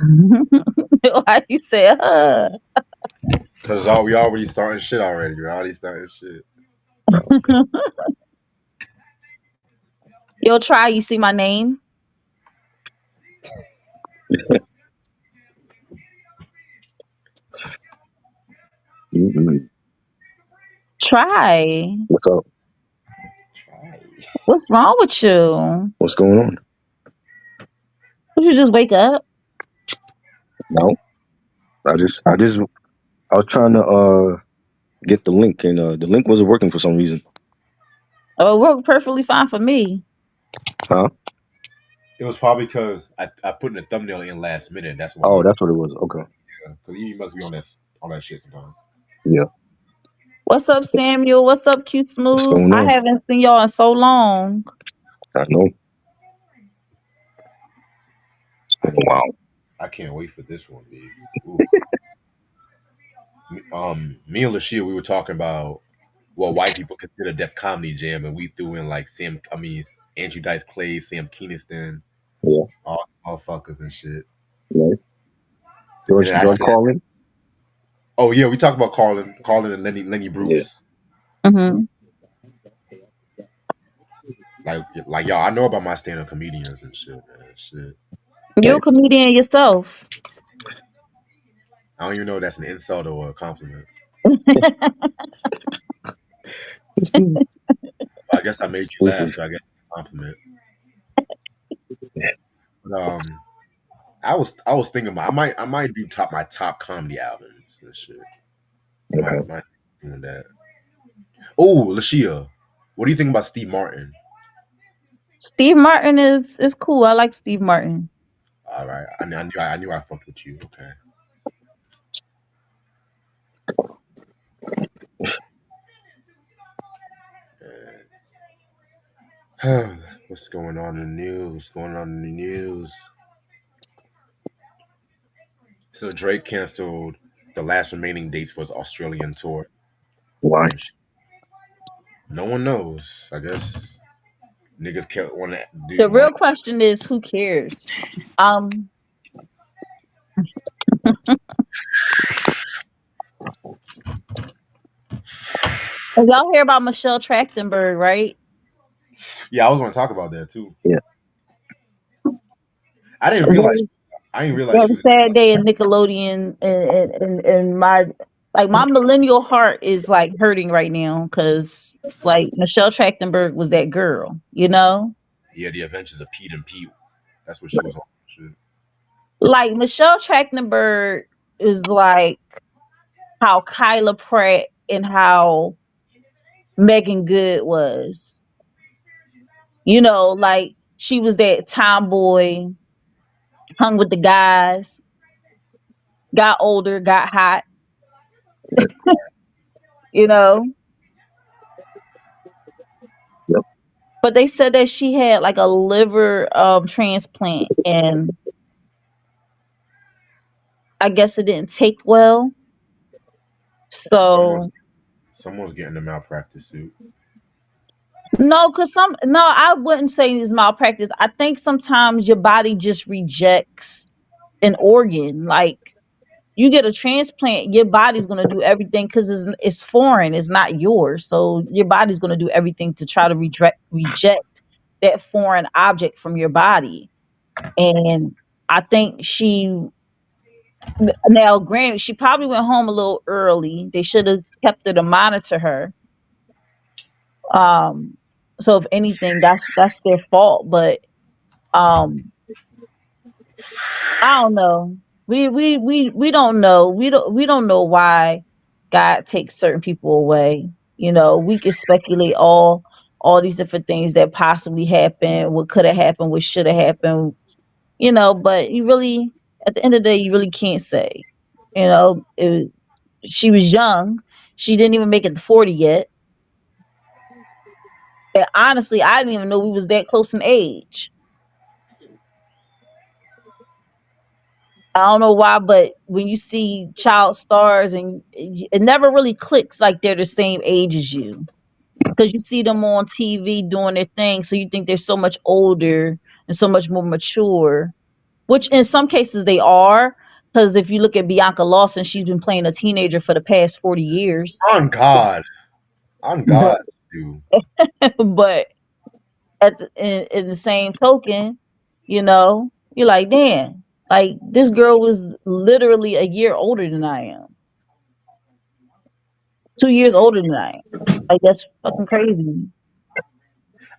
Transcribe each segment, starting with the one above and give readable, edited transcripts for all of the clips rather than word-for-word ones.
Why you say Cause all we already starting shit already. We already starting shit. Okay. You'll try, you see my name? Mm-mm. Try. What's up? Try. What's wrong with you? What's going on? Would you just wake up? No, I was trying to get the link, and the link wasn't working for some reason. Oh, it worked perfectly fine for me. Huh? It was probably because I put in the thumbnail in last minute. That's why. Oh, that's what it was. Okay. Because you must be on that shit sometimes. Yeah. What's up, Samuel? What's up, Q What's Smooth? going I on? haven't seen y'all in so long. I know. I can't. Wow. I can't wait for this one, dude. Ooh. Me and Lashia, we were talking about what white people consider Def Comedy Jam, and we threw in like Andrew Dice Clay, Sam Keeniston, Yeah. all fuckers and shit. Right. And George then I George said, Carlin. "Oh yeah, we talked about Carlin and Lenny Yeah. Bruce. Hmm. Like y'all, I know about my stand-up comedians and shit, man. Shit, You're a Right. comedian yourself. I don't even know if that's an insult or a compliment. I guess I made you laugh, Stupid. so I guess it's a compliment. But I was thinking about I might do my top comedy albums and shit. Okay. My doing that. Oh, Lashia, what do you think about Steve Martin? Steve Martin is cool. I like Steve Martin. All right, I knew I fucked with you. Okay. What's going on in the news? What's going on in the news? So Drake canceled the last remaining dates for his Australian tour. Why? And no one knows. I guess niggas can't want to do The want. real question is, who cares? Um, and y'all hear about Michelle Trachtenberg, right? Yeah, I was going to talk about that too. Yeah. I didn't realize. Very, I didn't realize she very was. sad day in Nickelodeon, and my like my millennial heart is like hurting right now because like Michelle Trachtenberg was that girl, you know. Yeah, the Adventures of Pete and Pete. That's what she was on. Shit. Like Michelle Trachtenberg is like how Kyla Pratt and how Megan Good was. You know, like she was that tomboy, hung with the guys, got older, got hot, you know. Yep. But they said that she had like a liver transplant and I guess it didn't take well. Someone's So someone's getting a malpractice suit. no, cause no, I wouldn't say it's malpractice. I think sometimes your body just rejects an organ. Like you get a transplant, your body's gonna do everything because it's foreign, it's not yours. So your body's gonna do everything to try to reject that foreign object from your body. And I think now granted, she probably went home a little early. They should have kept her to monitor her. Um, so if anything, that's their fault. But um, I don't know. We don't know. We don't know why God takes certain people away. You know, we can speculate all these different things that possibly happened, what could have happened, what should have happened. You know, but you really, at the end of the day, you really can't say. You know, she was young. She didn't even make it to 40 yet. And honestly, I didn't even know we was that close in age. I don't know why, but when you see child stars and it never really clicks like they're the same age as you because you see them on TV doing their thing, so you think they're so much older and so much more mature. which in some cases they are. Because if you look at Bianca Lawson, she's been playing a teenager for the past 40 years. On God, on But God, dude. but in the same token, you're like, damn, like this girl was literally a year older than I am, 2 years older than I am. Like that's fucking crazy.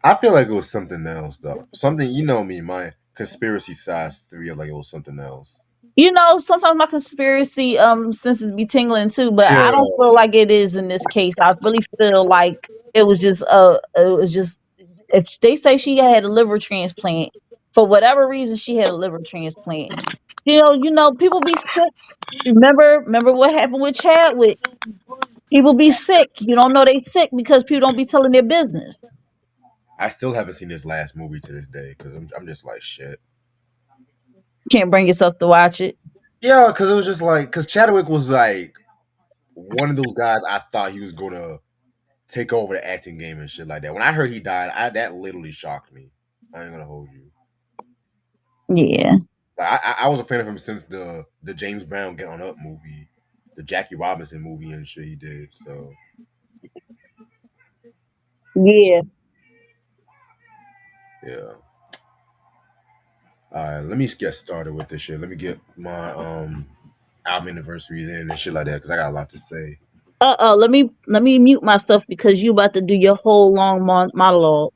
I feel like it was something else though. Something you know me, my conspiracy size three, like it was something else. Sometimes my conspiracy senses be tingling too, but Yeah, I don't feel like it is in this case. I really feel like it was just if they say she had a liver transplant, for whatever reason she had a liver transplant. People be sick. Remember what happened with Chadwick? People be sick. You don't know they sick because people don't be telling their business. I still haven't seen this last movie to this day because I'm just like shit. Can't bring yourself to watch it. Yeah, because it was just like because Chadwick was like one of those guys I thought he was gonna take over the acting game and shit like that. When I heard he died, that literally shocked me. I ain't gonna hold you. Yeah. Like, I was a fan of him since the James Brown Get On Up movie, the Jackie Robinson movie and shit he did. So Yeah. yeah. All right, let me get started with this shit. Let me get my album anniversaries in and shit like that because I got a lot to say. Let me mute myself because you about to do your whole long monologue.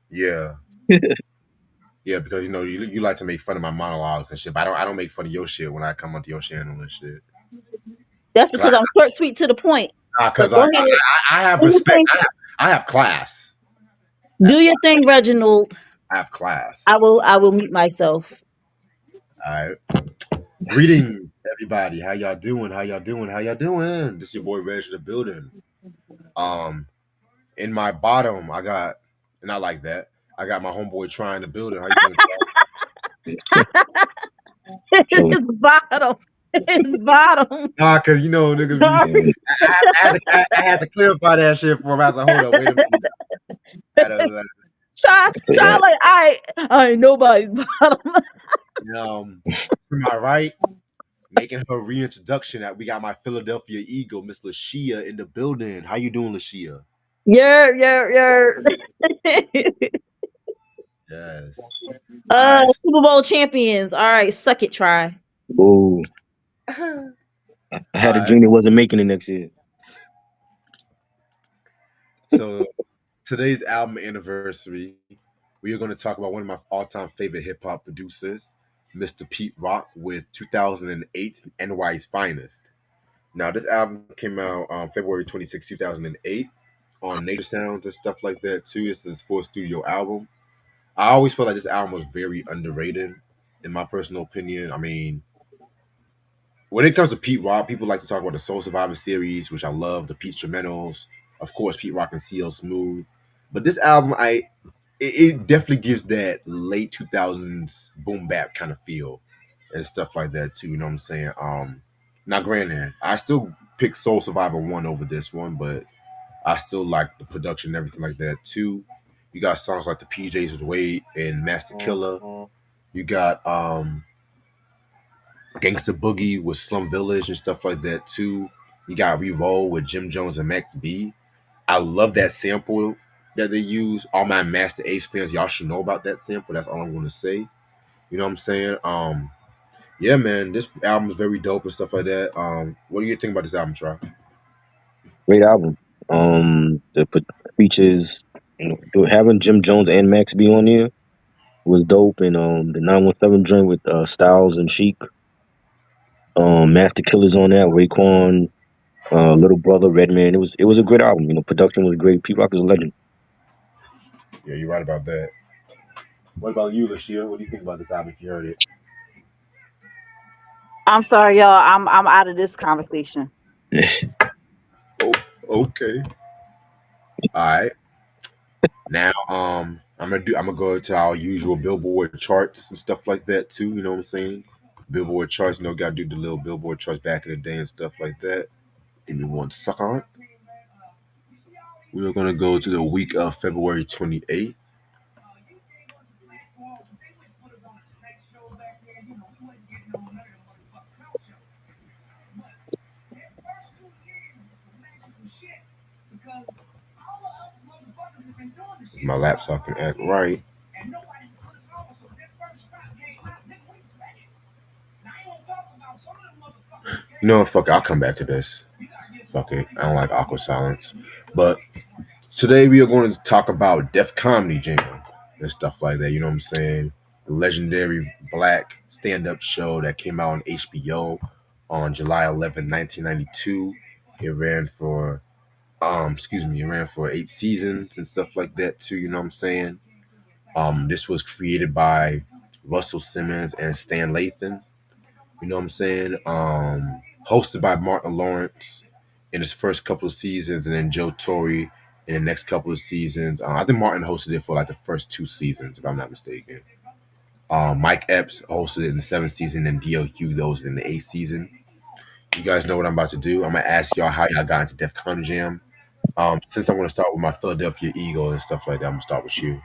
Yeah, yeah, because you like to make fun of my monologues and shit, but I don't make fun of your shit when I come onto your channel and shit. That's Cause because I'm short, sweet, to the point. But cause go I, ahead. I have Do your respect. thing. I have class. I Do have your class. thing, Reginald. I have class. I will mute myself. All right. Greetings, everybody. How y'all doing? How y'all doing? How y'all doing? This is your boy Reg the building. Um, in my bottom, I got, not like that. I got my homeboy trying to build it. How you doing, Charles? Chilling. His bottom. His bottom. Nah, cause niggas be. Um, I had to clarify that shit for him. I was like, hold up, wait a minute. I don't know. Try yeah. like I ain't nobody's bottom. To my right, making her reintroduction, that we got my Philadelphia Eagle, Miss Lashia, in the building. How you doing, Lashia? Yeah. Yes. All right. Super Bowl champions. All right, suck it, try. Oh, All I had a right. dream it wasn't making it next year. So today's album anniversary, we are going to talk about one of my all-time favorite hip-hop producers, Mr. Pete Rock, with 2008 NY's Finest. Now, this album came out February 26, 2008 on Nature Sounds and stuff like that, too. It's his fourth studio album. I always felt like this album was very underrated, in my personal opinion. I mean, when it comes to Pete Rock, people like to talk about the Soul Survivor series, which I love, the Pete Instrumentals, of course, Pete Rock and CL Smooth. But this album, it definitely gives that late 2000s boom bap kind of feel and stuff like that too. You know what I'm saying? Now, granted, I still pick Soul Survivor one over this one, but I still like the production and everything like that too. You got songs like the PJs with Wade and Master Killer. You got Gangsta Boogie with Slum Village and stuff like that too. You got Re-Roll with Jim Jones and Max B. I love that sample that they use. All my Master Ace fans, y'all should know about that sample. That's all I'm gonna say. You know what I'm saying? Yeah, man, this album is very dope and stuff like that. What do you think about this album, Troy? Great album. The features, having Jim Jones and Max B on here was dope, and the 917 joint with Styles and Chic. Master Killers on that, Raekwon, Little Brother, Redman. It was a great album. Production was great. Pete Rock is a legend. Yeah, you're right about that. What about you, Lashia? What do you think about this album if you heard it? I'm sorry, y'all. I'm out of this conversation. Oh, okay. All right. Now, I'm gonna go to our usual Billboard charts and stuff like that too. You know what I'm saying? Billboard charts, gotta do the little Billboard charts back in the day and stuff like that. Give me one second. We're gonna go to the week of February 28th. My laptop can act right. You know what? Fuck it. I'll come back to this. Fuck it. I don't like awkward silence. But today we are going to talk about Def Comedy Jam and stuff like that. You know what I'm saying? The legendary black stand-up show that came out on HBO on July 11th, 1992. It ran for it ran for 8 seasons and stuff like that too. You know what I'm saying? This was created by Russell Simmons and Stan Lathan. You know what I'm saying? Hosted by Martin Lawrence in his first couple of seasons, and then Joe Torre in the next couple of seasons. I think Martin hosted it for like the first 2 seasons, if I'm not mistaken. Mike Epps hosted it in the seventh season, and DL Hughley was in the eighth season. You guys know what I'm about to do. I'm gonna ask y'all how y'all got into Def Con Jam. Since I'm gonna start with my Philadelphia Eagle and stuff like that, I'm gonna start with you.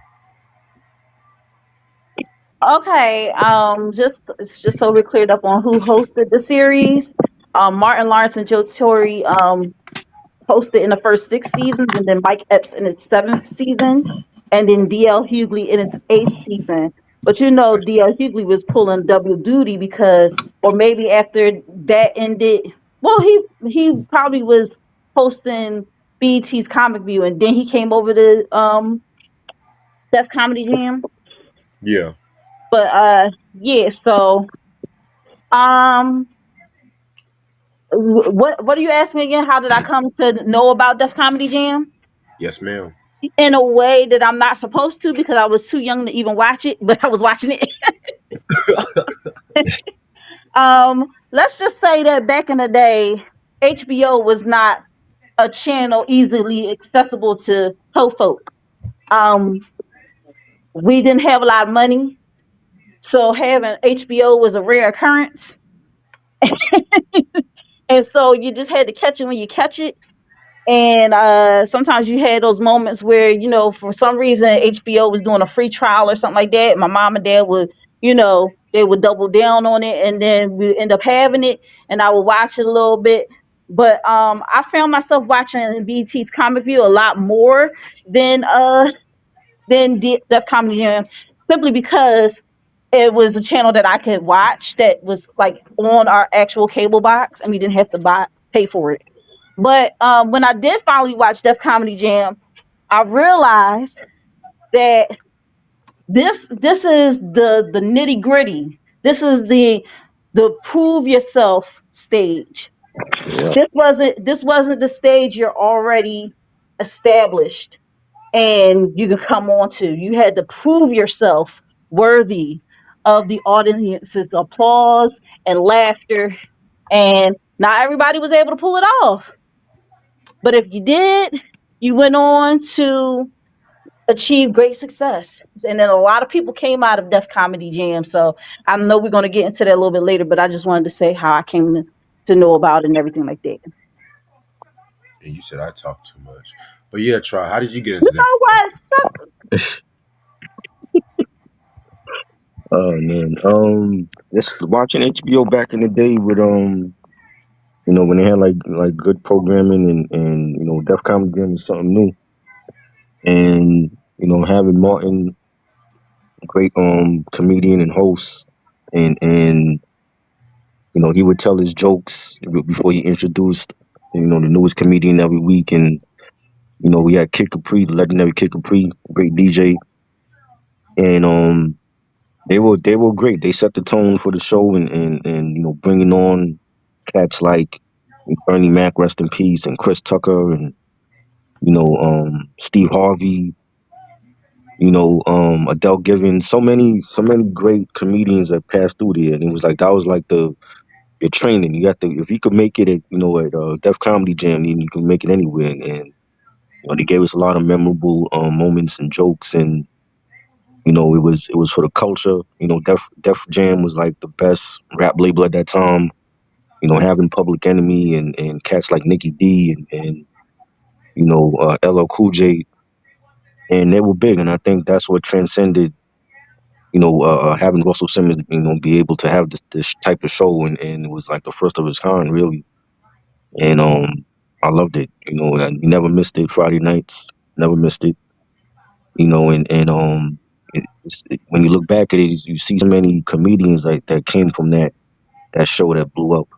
Okay, just so we're cleared up on who hosted the series. Martin Lawrence and Joe Torre hosted in the first 6 seasons, and then Mike Epps in its seventh season, and then DL Hughley in its eighth season. But you know, DL Hughley was pulling double duty because, or maybe after that ended, well, he probably was hosting BET's Comic View, and then he came over to Def Comedy Jam. Yeah. But yeah, so um, what do you ask me again? How did I come to know about Def Comedy Jam? Yes, ma'am. In a way that I'm not supposed to because I was too young to even watch it, but I was watching it. Let's just say that back in the day, HBO was not a channel easily accessible to ho folk. Um, we didn't have a lot of money, so having HBO was a rare occurrence, and so you just had to catch it when you catch it. And sometimes you had those moments where, you know, for some reason HBO was doing a free trial or something like that. My mom and dad would, you know, they would double down on it, and then we end up having it, and I would watch it a little bit. But I found myself watching BT's Comic View a lot more than Def Comedy Jam, simply because it was a channel that I could watch that was like on our actual cable box, and we didn't have to pay for it. But when I did finally watch Def Comedy Jam, I realized that this is the nitty gritty. This is the prove yourself stage. Yeah. This wasn't the stage you're already established and you could come on to. You had to prove yourself worthy of the audience's applause and laughter, and not everybody was able to pull it off. But if you did, you went on to achieve great success. And then a lot of people came out of Def Comedy Jam. So I know we're going to get into that a little bit later, but I just wanted to say how I came to know about it and everything like that. And you said I talk too much. But yeah, try. How did you get You into Def? know what? Oh man. Just watching HBO back in the day with when they had like good programming and Def Comedy Jam is something new. And having Martin, great comedian and host, and he would tell his jokes before he introduced the newest comedian every week. And we had Kid Capri, the legendary Kid Capri, great DJ. And they were great. They set the tone for the show, and bringing on cats like Bernie Mac, rest in peace, and Chris Tucker, and Steve Harvey, Adele Givens, so many great comedians that passed through there. And it was like that was like your training. You got to, if you could make it at Def Comedy Jam, then you can make it anywhere. And they gave us a lot of memorable moments and jokes. And it was for the culture. Def Jam was like the best rap label at that time. Having Public Enemy and cats like Nikki D and LL Cool J, and they were big. And I think that's what transcended. Having Russell Simmons, be able to have this type of show, and it was like the first of its kind, really. And I loved it. And you never missed it. Friday nights, never missed it. When you look back at it, you see so many comedians like that came from that show that blew up.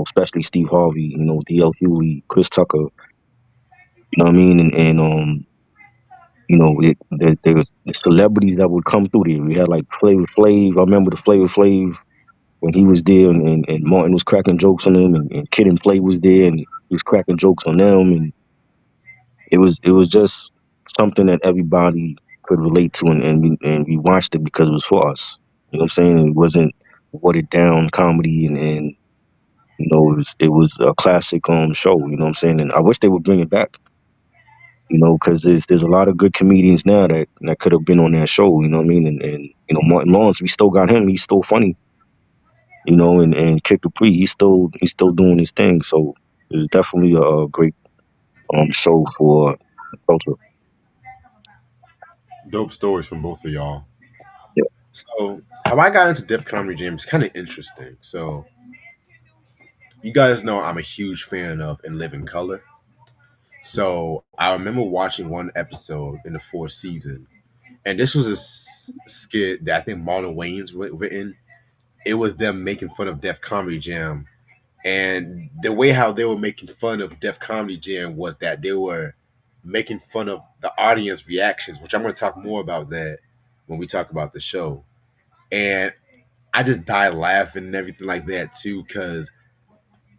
Especially Steve Harvey, D.L. Hughley, Chris Tucker. You know what I mean? There was celebrities that would come through there. We had like Flavor Flav. I remember the Flavor Flav when he was there, and Martin was cracking jokes on him, and Kid and Play was there, and he was cracking jokes on them, and it was just something that everybody could relate to, and we watched it because it was for us. You know what I'm saying? It wasn't watered down comedy, and it was a classic show. You know what I'm saying? And I wish they would bring it back. Because there's a lot of good comedians now that could have been on that show. You know what I mean? And Martin Lawrence, we still got him. He's still funny. And Kid Capri, he's still doing his thing. So it's definitely a great show for culture. Dope stories from both of y'all. Yeah. So how I got into Def Comedy Jam is kind of interesting. So you guys know I'm a huge fan of In Living Color. So I remember watching one episode in the fourth season, and this was a skit that I think Marlon Wayans written. It was them making fun of Def Comedy Jam, and the way how they were making fun of Def Comedy Jam was that they were making fun of the audience reactions, which I'm going to talk more about that when we talk about the show. And I just died laughing and everything like that too, because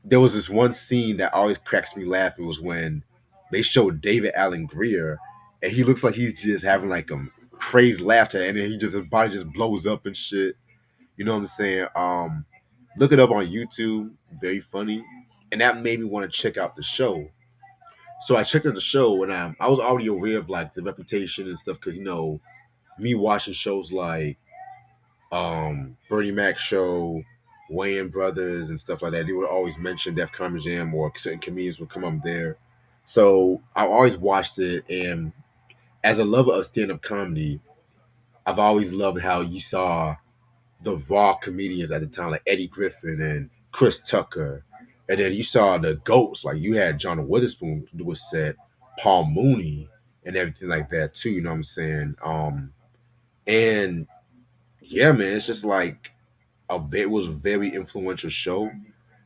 there was this one scene that always cracks me laughing was when they showed David Allen Greer, and he looks like he's just having like a crazy laughter, and then his body just blows up and shit. You know what I'm saying? Look it up on YouTube. Very funny, and that made me want to check out the show. So I checked out the show, and I was already aware of like the reputation and stuff because me watching shows like Bernie Mac show, Wayans Brothers, and stuff like that. They would always mention Def Comedy Jam, or certain comedians would come up there. So I always watched it, and as a lover of stand up comedy, I've always loved how you saw the raw comedians at the time, like Eddie Griffin and Chris Tucker. And then you saw the GOATs, like you had John Witherspoon do a set, Paul Mooney, and everything like that too, you know what I'm saying? And yeah, man, it's just like it was a very influential show.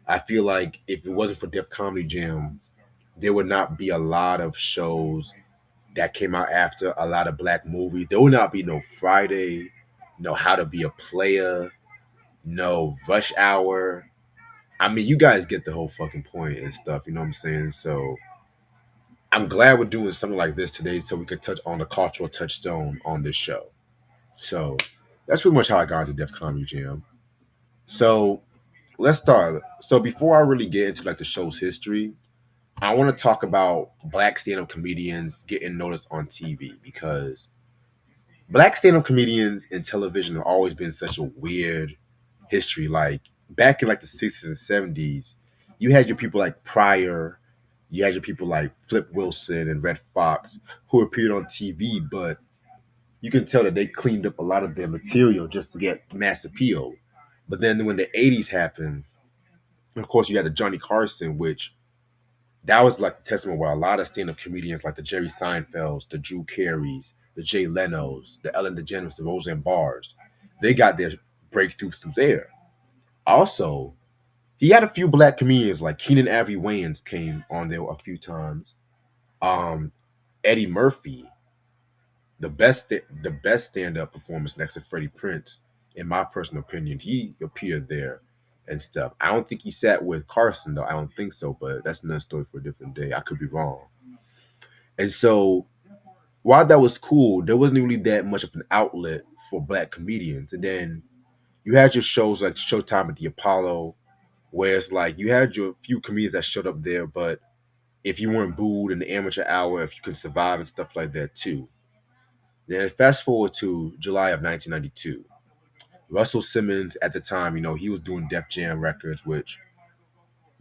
I feel like if it wasn't for Def Comedy Jam, there would not be a lot of shows that came out after, a lot of black movies. There would not be no Friday, no How to Be a Player, no Rush Hour. I mean, you guys get the whole fucking point and stuff. You know what I'm saying? So I'm glad we're doing something like this today, so we could touch on the cultural touchstone on this show. So that's pretty much how I got into Def Comedy Jam. So let's start. So before I really get into like the show's history, I want to talk about black stand-up comedians getting noticed on TV because black stand-up comedians in television have always been such a weird history. Like back in like the 60s and 70s, you had your people like Pryor, you had your people like Flip Wilson and Red Fox who appeared on TV, but you can tell that they cleaned up a lot of their material just to get mass appeal. But then when the 80s happened, of course you had the Johnny Carson, which that was like the testament where a lot of stand-up comedians like the Jerry Seinfelds, the Drew Carey's, the Jay Leno's, the Ellen DeGeneres, the Roseanne Barrs, they got their breakthrough through there. Also, he had a few black comedians like Keenan Ivory Wayans came on there a few times. Um, Eddie Murphy, the best stand-up performance next to Freddie Prince, in my personal opinion, he appeared there and stuff. I don't think he sat with Carson though. I don't think so, but that's another story for a different day. I could be wrong. And so while that was cool, there wasn't really that much of an outlet for black comedians. And then you had your shows like Showtime at the Apollo, where it's like you had your few comedians that showed up there, but if you weren't booed in the amateur hour, if you could survive and stuff like that too. Then fast forward to July of 1992. Russell Simmons at the time, he was doing Def Jam records, which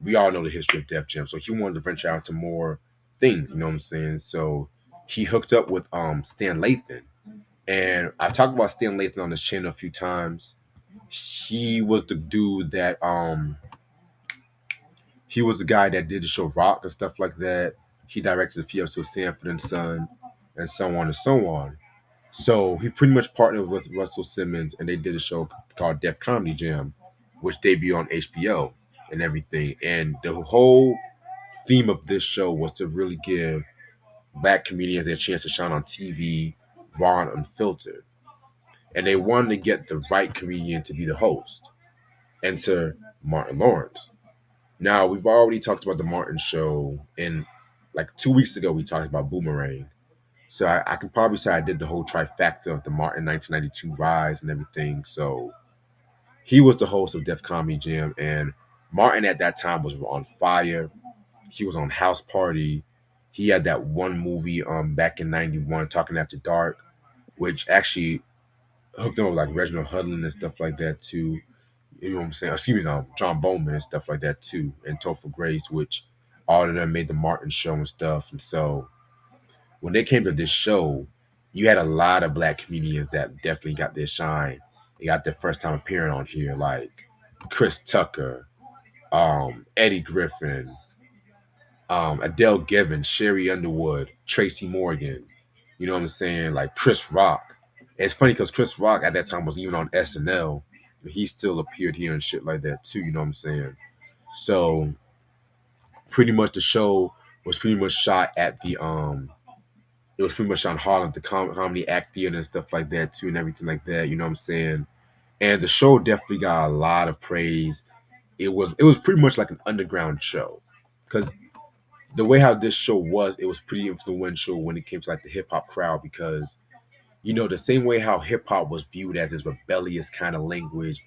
we all know the history of Def Jam. So he wanted to venture out to more things, you know what I'm saying? So he hooked up with Stan Lathan. And I've talked about Stan Lathan on this channel a few times. He was the dude that he was the guy that did the show Rock and stuff like that. He directed a few episodes of Sanford and Son and so on and so on. So he pretty much partnered with Russell Simmons, and they did a show called Def Comedy Jam, which debuted on HBO and everything. And the whole theme of this show was to really give black comedians a chance to shine on TV, raw and unfiltered. And they wanted to get the right comedian to be the host. Enter Martin Lawrence. Now we've already talked about the Martin show, and like 2 weeks ago we talked about Boomerang. So I can probably say I did the whole trifecta of the Martin 1992 rise and everything. So he was the host of Def Comedy Jam, and Martin at that time was on fire. He was on House Party. He had that one movie back in '91, Talking After Dark, which actually hooked him up with like Reginald Hudlin and stuff like that too. You know what I'm saying? Excuse me, John Bowman and stuff like that too, and Topher Grace, which all of them made the Martin show and stuff. And so when they came to this show, you had a lot of black comedians that definitely got their shine. They got their first time appearing on here, like Chris Tucker, Eddie Griffin, Adele Given, Sherry Underwood, Tracy Morgan. You know what I'm saying? Like Chris Rock. It's funny because Chris Rock at that time was even on SNL. But he still appeared here and shit like that too. You know what I'm saying? So pretty much the show was pretty much shot at the it was pretty much on Harlem, the comedy act theater and stuff like that too, and everything like that. You know what I'm saying? And the show definitely got a lot of praise. It was pretty much like an underground show, because the way how this show was, it was pretty influential when it came to like the hip hop crowd, because the same way how hip hop was viewed as this rebellious kind of language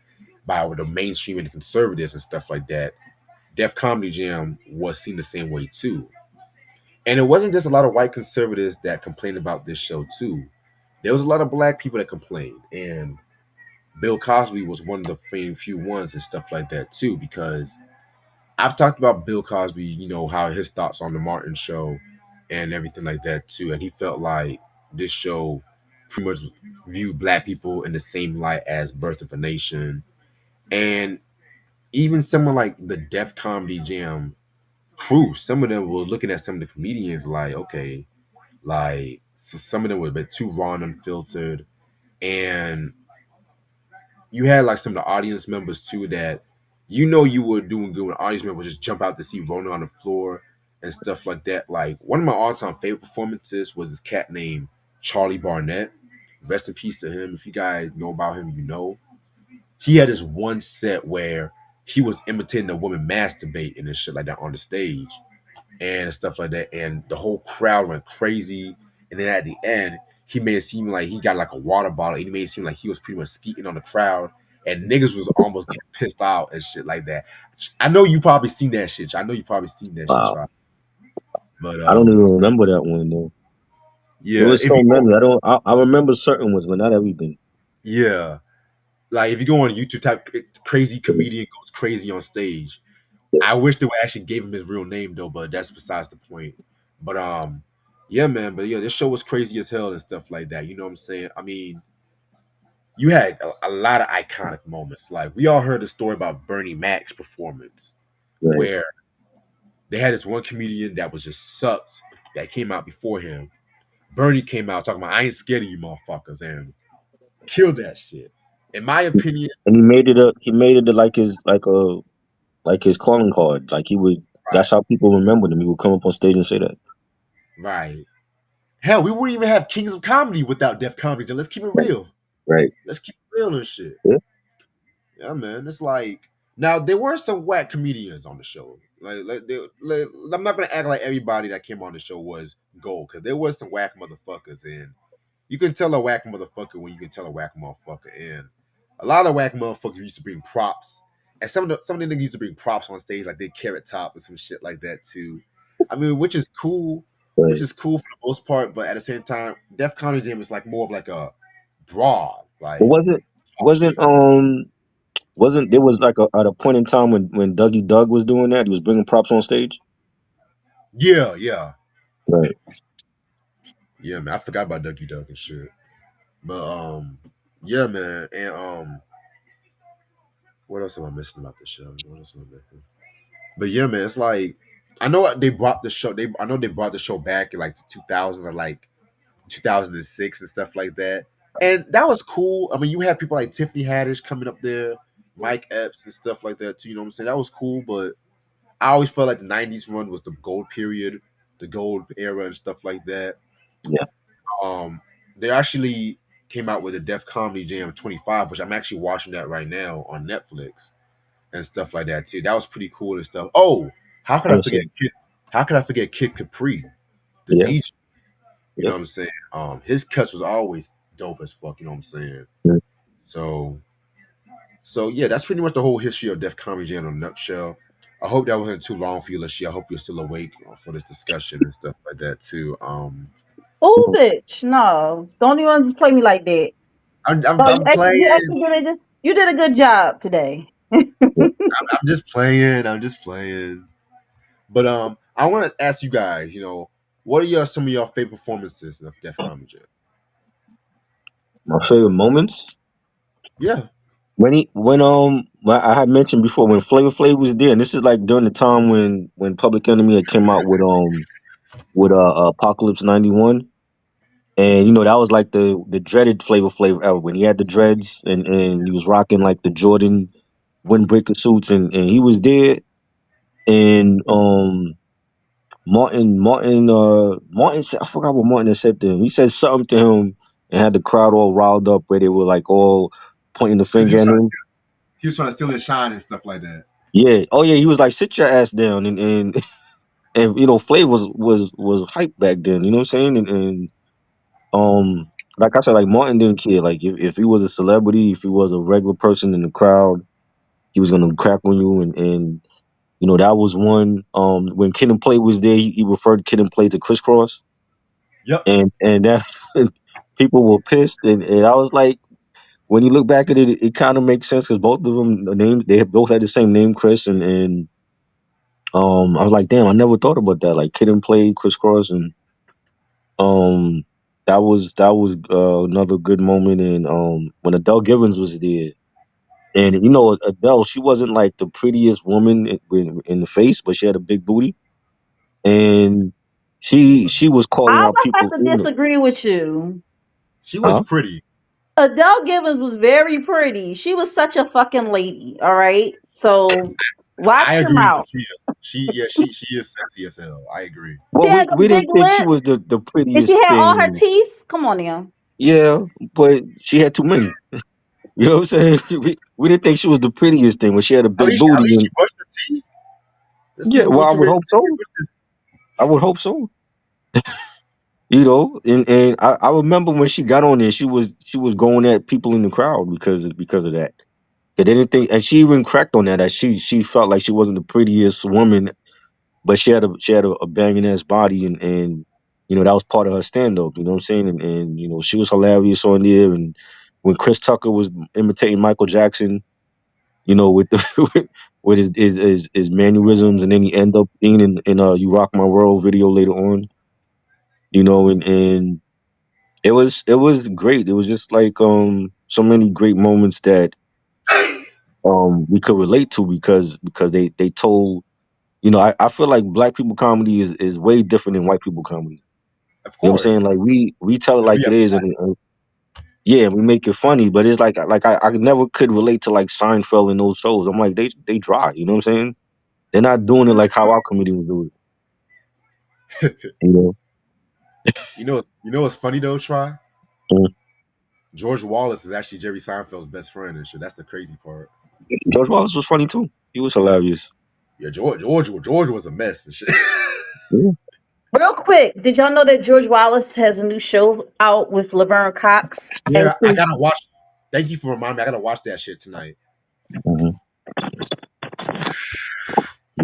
by the mainstream and the conservatives and stuff like that. Def Comedy Jam was seen the same way too. And it wasn't just a lot of white conservatives that complained about this show too. There was a lot of black people that complained, and Bill Cosby was one of the few ones and stuff like that too. Because I've talked about Bill Cosby, how his thoughts on the Martin show and everything like that too, and he felt like this show pretty much viewed black people in the same light as Birth of a Nation, and even someone like the Def Comedy Jam crew. Some of them were looking at some of the comedians like, okay, like so some of them were a bit too raw and unfiltered, and you had like some of the audience members too that you were doing good when audience members just jump out to see rolling on the floor and stuff like that. Like one of my all-time favorite performances was this cat named Charlie Barnett. Rest in peace to him. If you guys know about him, he had this one set where he was imitating a woman masturbating and shit like that on the stage and stuff like that. And the whole crowd went crazy. And then at the end, he made it seem like he got like a water bottle. And he made it seem like he was pretty much skeeting on the crowd. And niggas was almost getting pissed out and shit like that. I know you probably seen that shit. I know you probably seen that shit, Wow. right? But I don't even remember that one though. There yeah, was if so you go, many. I remember certain ones, but not everything. yeah, like if you go on YouTube, type crazy comedian goes crazy on stage. I wish they would actually gave him his real name though, but that's besides the point. But yeah, man. But yeah, this show was crazy as hell and stuff like that. You know what I'm saying? I mean, you had a lot of iconic moments. Like we all heard the story about Bernie Mac's performance, Right. where they had this one comedian that was just sucked that came out before him. Bernie came out talking about I ain't scared of you motherfuckers and killed that shit. In my opinion, And he made it like his calling card. Like he would right, that's how people remembered him. He would come up on stage and say that. right. Hell, we wouldn't even have Kings of Comedy without Def Comedy. Let's keep it Right. real. Right. Let's keep it real and shit. Yeah. Yeah, man. It's like now there were some whack comedians on the show. I'm not gonna act like everybody that came on the show was gold, because there was some whack motherfuckers, and you can tell a whack motherfucker when you can tell a whack motherfucker. And a lot of whack motherfuckers used to bring props, and some of the niggas used to bring props on stage, like they Carrot Top and some shit like that too. I mean, which Right. is cool for the most part, but at the same time, Def Comedy Jam is like more of like a broad, But like talk wasn't shit. wasn't there was like at a point in time when Dougie Doug was doing that, he was bringing props on stage? Yeah, yeah, Right. yeah, man. I forgot about Ducky Duck and shit. But yeah, man. And what else am I missing about the show? What else am I missing? But yeah, man, it's like I know they brought the show. I know they brought the show back in like the 2000s or like 2006 and stuff like that. And that was cool. I mean, you had people like Tiffany Haddish coming up there, Mike Epps and stuff like that too. You know what I'm saying? That was cool, but I always felt like the '90s run was the gold period, the gold era and stuff like that. Yeah. Um, they actually came out with a Def Comedy Jam 25, which I'm actually watching that right now on Netflix and stuff like that too. That was pretty cool and stuff. Oh, how could I forget? Awesome. How could I forget Kid Capri, the Yeah. DJ? You know Yeah. what I'm saying? His cuts was always dope as fuck. You know what I'm saying? Yeah. So, so yeah, that's pretty much the whole history of Def Comedy Jam in a nutshell. I hope that wasn't too long for you, Lashia. I hope you're still awake for this discussion and stuff like that too. Oh, bitch, no, don't even play me like that. So I'm you playing. actually you did a good job today. Yeah. I'm just playing. I'm just playing. But I want to ask you guys. What are some of your favorite performances of Def Comedy Jam? My favorite moments Yeah. when I had mentioned before when Flavor Flav was there, and this is like during the time when Public Enemy had came out with Apocalypse 91. And that was like the dreaded Flavor Flav ever when he had the dreads and he was rocking like the Jordan windbreaker suits and he was there and Martin said, I forgot what Martin had said to him. He said something to him and had the crowd all riled up where they were like all pointing the Because finger at him. he was trying to steal his shine and stuff like that. Yeah. Oh yeah, he was like, sit your ass down and and Flav was hype back then, you know what I'm saying? And like I said, like Martin didn't care. Like if he was a celebrity, if he was a regular person in the crowd, he was gonna crack on you and that was one. When Kid and Play was there, he referred Kid and Play to Crisscross, Yep. and that people were pissed, and I was like, when you look back at it, it kind of makes sense because both of them the names they both had the same name, Chris, and I was like, damn, I never thought about that. Like Kid and Play, Crisscross, and um, that was another good moment, and when Adele Givens was there. And Adele, she wasn't like the prettiest woman in the face, but she had a big booty, and she was calling I out would have people. to disagree with you. She was Huh? pretty. Adele Givens was very pretty. She was such a fucking lady. All right, so I watch your agree with mouth. Lashia. She is sexy as hell. I agree. Well, She we, had we them big didn't think she was lips, the and she prettiest had all her thing. teeth. Come on now. Yeah, but she had too many. You know what I'm saying? We didn't think she was the prettiest thing, but she had a At big least, at booty. least she And brushed her teeth. This yeah, nigga well, went I to would hope so. I would hope so. And I remember when she got on there, she was going at people in the crowd because of that. 'Cause they didn't think, and she even cracked on that she felt like she wasn't the prettiest woman, but she had a banging ass body, and that was part of her stand up. You know what I'm saying? And she was hilarious on there. And when Chris Tucker was imitating Michael Jackson, with the with his mannerisms, and then he ended up being in "You Rock My World" video later on. And it was great. It was just like so many great moments that we could relate to because they told. I feel like black people comedy is way different than white people comedy. Of You know what I'm saying? course. Like we tell it Because we like it have is, and yeah, we make it funny, but it's like I never could relate to like Seinfeld and those shows. I'm like they dry. You know what I'm saying? They're not doing it like how our comedians do it. You know, you know what's funny though, Try? Mm. George Wallace is actually Jerry Seinfeld's best friend and shit. That's the crazy part. George Wallace was funny too. He was hilarious. Yeah, George was a mess and shit. Yeah. Real quick, did y'all know that George Wallace has a new show out with Laverne Cox? And Yeah, I gotta watch. Thank you for reminding me. I gotta watch that shit tonight. Mhm.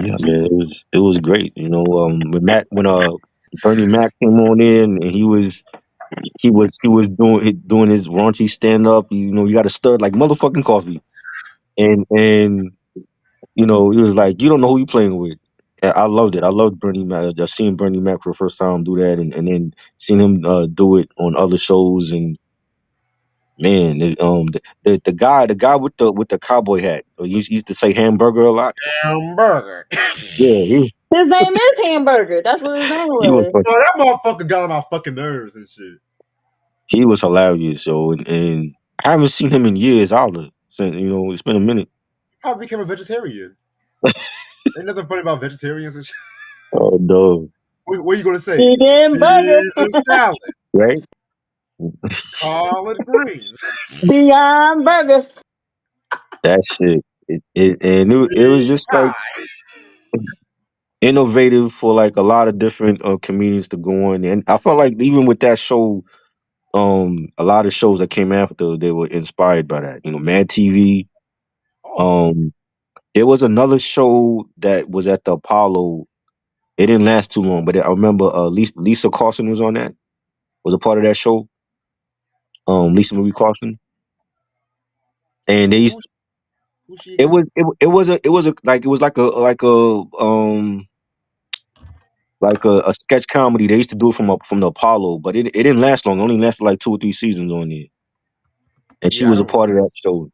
Yeah, man, it was great. When Bernie Mac came on in and he was doing his raunchy stand up. You got to stir it like motherfucking coffee, and he was like, you don't know who you playing with. And I loved it. I loved Bernie Mac. Just seeing Bernie Mac for the first time do that, and then seeing him do it on other shows. And man, the guy with the cowboy hat. He used to say hamburger a lot. Hamburger. Yeah, he his name is Hamburger. That's what his name he was was. funny. Oh, that motherfucker got on my fucking nerves and shit. He was hilarious, yo, and I haven't seen him in years either. Since it's been a minute. Probably became a vegetarian. Ain't nothing funny about vegetarians and shit. Oh no, What are you gonna say? Vegan burger, Caesar salad, right? collard greens, Beyond Burger. That shit. It was big just like pie. innovative for like a lot of different comedians to go on, and I felt like even with that show, a lot of shows that came after they were inspired by that. Mad TV. Oh, Um, there was another show that was at the Apollo. It didn't last too long, but I remember Lisa Carson was on that. Was a part of that show. Lisa Marie Carson, and they used who's who's she it again? was it was a like it was like a sketch comedy. They used to do it from the Apollo, but it didn't last long. It only lasted like 2 or 3 seasons on it, and she Yeah, I was a don't part of remember. that show.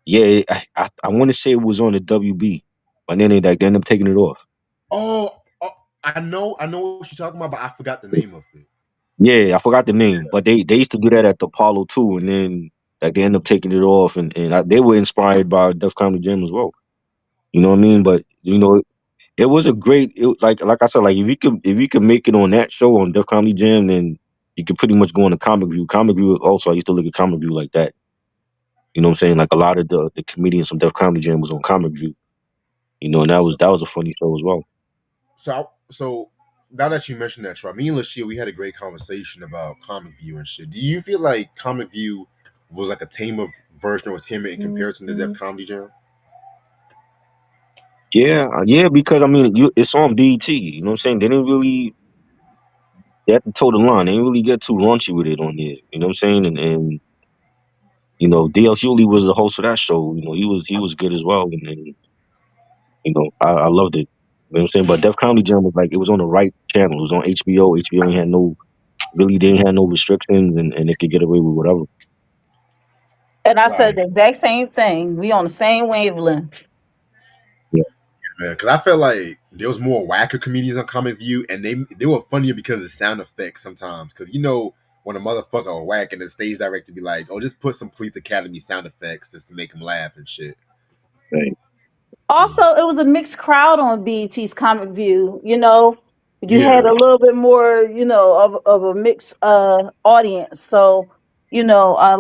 Yeah, I want to say it was on the WB, but then they ended up taking it off. Oh, I know what you're talking about, but I forgot the name of it. Yeah, I forgot the name, but they used to do that at the Apollo too, and then like they ended up taking it off, and they were inspired by Def Comedy Jam as well. You know what I mean? But it was a great. Like I said, like if you could make it on that show on Def Comedy Jam, then you could pretty much go on the Comic View. Comic View also, I used to look at Comic View like that. You know what I'm saying? Like a lot of the comedians from Def Comedy Jam was on Comic View. And that So, was that was a funny show as well. so now that you mentioned that, Troy, me and Lashia, we had a great conversation about Comic View and shit. Do you feel like Comic View was like a tamer version of Entertainment in comparison to Def Comedy Jam? Yeah, yeah, because I mean, it's on BT. You know what I'm saying? They had to toe the line. They didn't really get too raunchy with it on there. You know what I'm saying? And DL Hewley was the host of that show. He was good as well, and I loved it. You know what I'm saying? But Def Comedy Jam was like it was on the right channel. It was on HBO. HBO ain't had no really didn't have no restrictions, and they could get away with whatever. And I said Right. the exact same thing. We on the same wavelength. Yeah, Man, because I felt like there was more whacker comedians on Comic View, and they were funnier because of sound effects sometimes. Because when a motherfucker or whack and the stage director be like, "Oh, just put some Police Academy sound effects just to make them laugh and shit." right. Also, it was a mixed crowd on BET's Comic View. You had Yeah, a little bit more, of a mixed audience. So,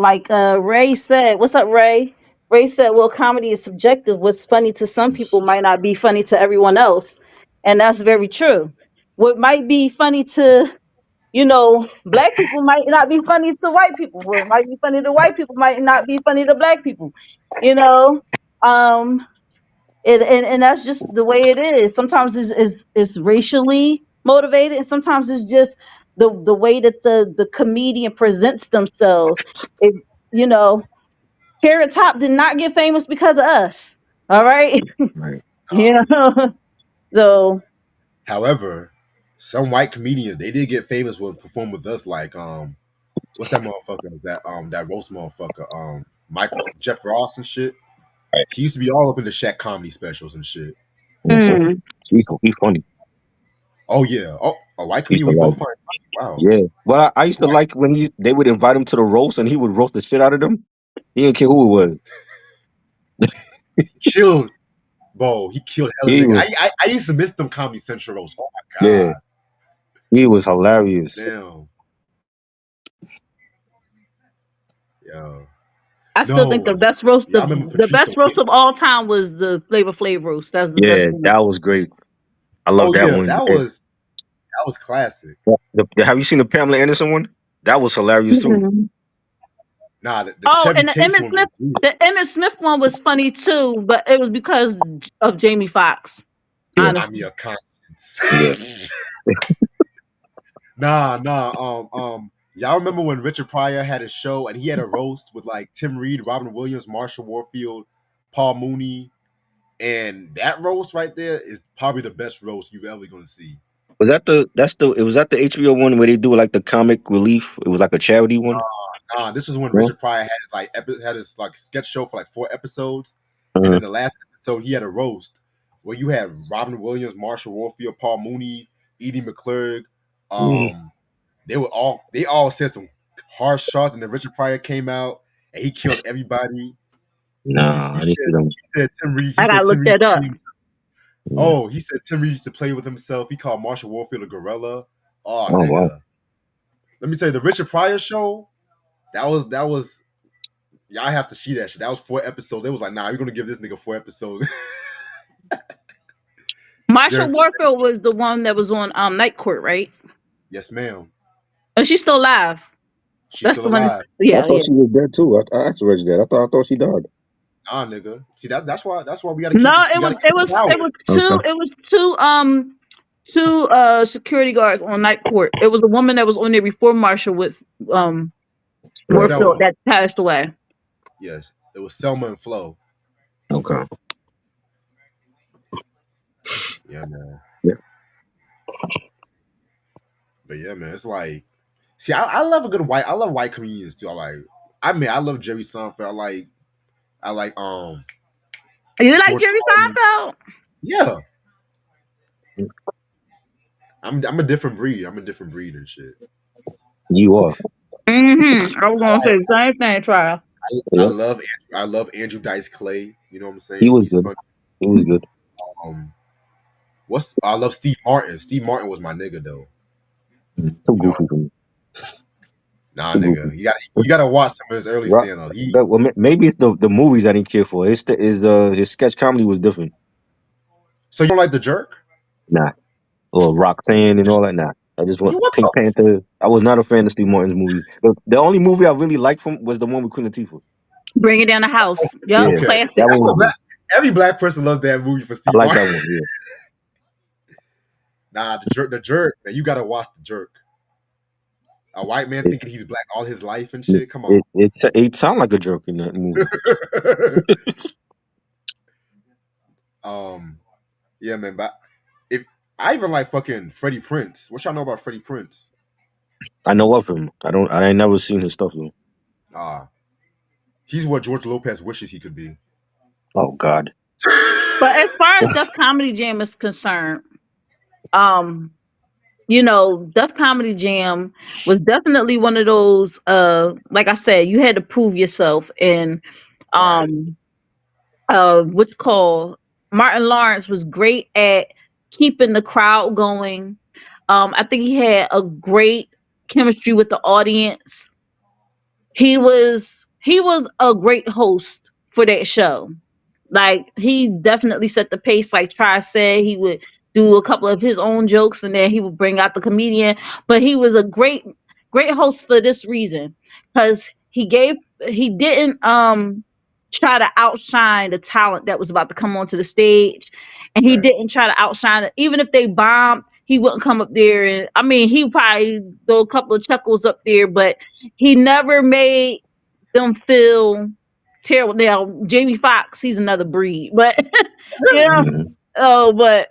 like Ray said, what's up, Ray? Ray said, well, comedy is subjective. What's funny to some people might not be funny to everyone else. And that's very true. What might be funny to, black people might not be funny to white people. What might be funny to white people might not be funny to black people. You know, um, and that's just the way it is. Sometimes it's racially motivated, and sometimes it's just the way that the comedian presents themselves. It, you know, Carrot Top did not get famous because of us. All right, Right. you know. So however, some white comedians they did get famous with perform with us, like what's that motherfucker that roast motherfucker Michael Jeff Ross and shit. He used to be all up in the Shaq comedy specials and shit. Mhm. mm. He's funny. Oh yeah, oh a white He's comedian we both hilarious. find funny. Wow, Yeah. Well, I used to like when they would invite him to the roast and he would roast the shit out of them. He didn't care who it was. he killed Bo. He killed hella He nigga. was I used to miss them Comedy Central roasts. Oh my yeah. god, He was hilarious. damn, yo, I still think the no, best roast, yeah, I remember the Patrice best roast O'Neal. of all time was the Flavor Flav roast. That's the best Yeah, one. that was great. I love Oh that yeah, one. that was classic. Have you seen the Pamela Anderson one? That was hilarious too. Mhm. Nah, the Oh, Chevy and the Chase Emmett one was Smith, good. the Emmett Smith one was funny too, but it was because of Jamie Foxx. Yeah, I'm Honestly. your yeah. conscience. Nah. Y'all remember when Richard Pryor had a show and he had a roast with like Tim Reed, Robin Williams, Marsha Warfield, Paul Mooney, and that roast right there is probably the best roast you're ever gonna see. It was that the HBO one where they do like the comic relief? It was like a charity one. This was when No? Richard Pryor had his like sketch show for like 4 episodes, and Uh, then the last episode he had a roast where you had Robin Williams, Marsha Warfield, Paul Mooney, Edie McClurg. yeah. Um, they all said some Harsh Shots, and then Richard Pryor came out and he killed everybody. Nah, I didn't see them. He said Tim Reed. He I said gotta Tim look Reed. that up. Yeah. Oh, he said Tim Reed used to play with himself. He called Marshall Warfield a gorilla. Oh, Oh wow. nigga. Let me tell you, the Richard Pryor show. That was. Y'all have to see that shit. That was 4 episodes. It was like, nah, we're gonna give this nigga 4 episodes. Marsha Derek, Warfield was the one that was on Night Court, right? yes, ma'am. And she's still alive. She's That's still the one. alive. I Yeah, thought yeah. she was dead too. I asked Reggie that. I thought she died. Nah, nigga. See that's why we gotta No, keep it. We it gotta was keep it the was it powers. was Okay. two security guards on Night Court. It was a woman that was on there before Marsha with Right. Warfield Selma. that passed away. Yes, it was Selma and Flo. Okay. Yeah, man. Yeah. But yeah, man, it's like, see, I love a good white. I love white comedians too. I love Jerry Seinfeld. I like You like George Jerry Carlin. Seinfeld? Yeah, I'm a different breed. I'm a different breed and shit. You are. I was gonna say the same thing, trial. I Yep. love Andrew Dice Clay. You know what I'm He saying? was He's good. funny. He was good. Um, I love Steve Martin. Steve Martin was my nigga though. Too You know, goofy for me. nah, Too nigga. goofy. You gotta watch some of his early Right. stand up. Well, maybe it's the movies I didn't care for. His sketch comedy was different. So you don't like the jerk? Nah. Or Roxanne and all that. Nah. I just want What Pink the Panther. I was not a fan of Steve Martin's movies. The only movie I really liked from was the one with Queen Latifah. Bring it down the house. Yup, Yeah, Okay, classic. that that's one was what good. every black person loves that movie for I Steve like Martin. that one. Yeah. Nah, the jerk, man. You gotta watch the jerk. A white man It thinking he's black all his life and it shit. Come on. it sound like a jerk in that movie. um, yeah, man. But if I even like fucking Freddie Prince. What y'all know about Freddie Prince? I know of him. I ain't never seen his stuff though. Ah, he's what George Lopez wishes he could be. Oh God. But as far as Def Comedy Jam is concerned, um, Def Comedy Jam was definitely one of those. Like I said, you had to prove yourself, and Right. um, what's called Martin Lawrence was great at keeping the crowd going. I think he had a great chemistry with the audience. He was a great host for that show. Like he definitely set the pace. Like Try said, he would do a couple of his own jokes and then he would bring out the comedian. But he was a great host for this reason. Because he didn't try to outshine the talent that was about to come onto the stage. And he Right. didn't try to outshine it. Even if they bombed, he wouldn't come up there and I mean he probably throw a couple of chuckles up there, but he never made them feel terrible. Now, Jamie Foxx, he's another breed, but you know, Mhm. but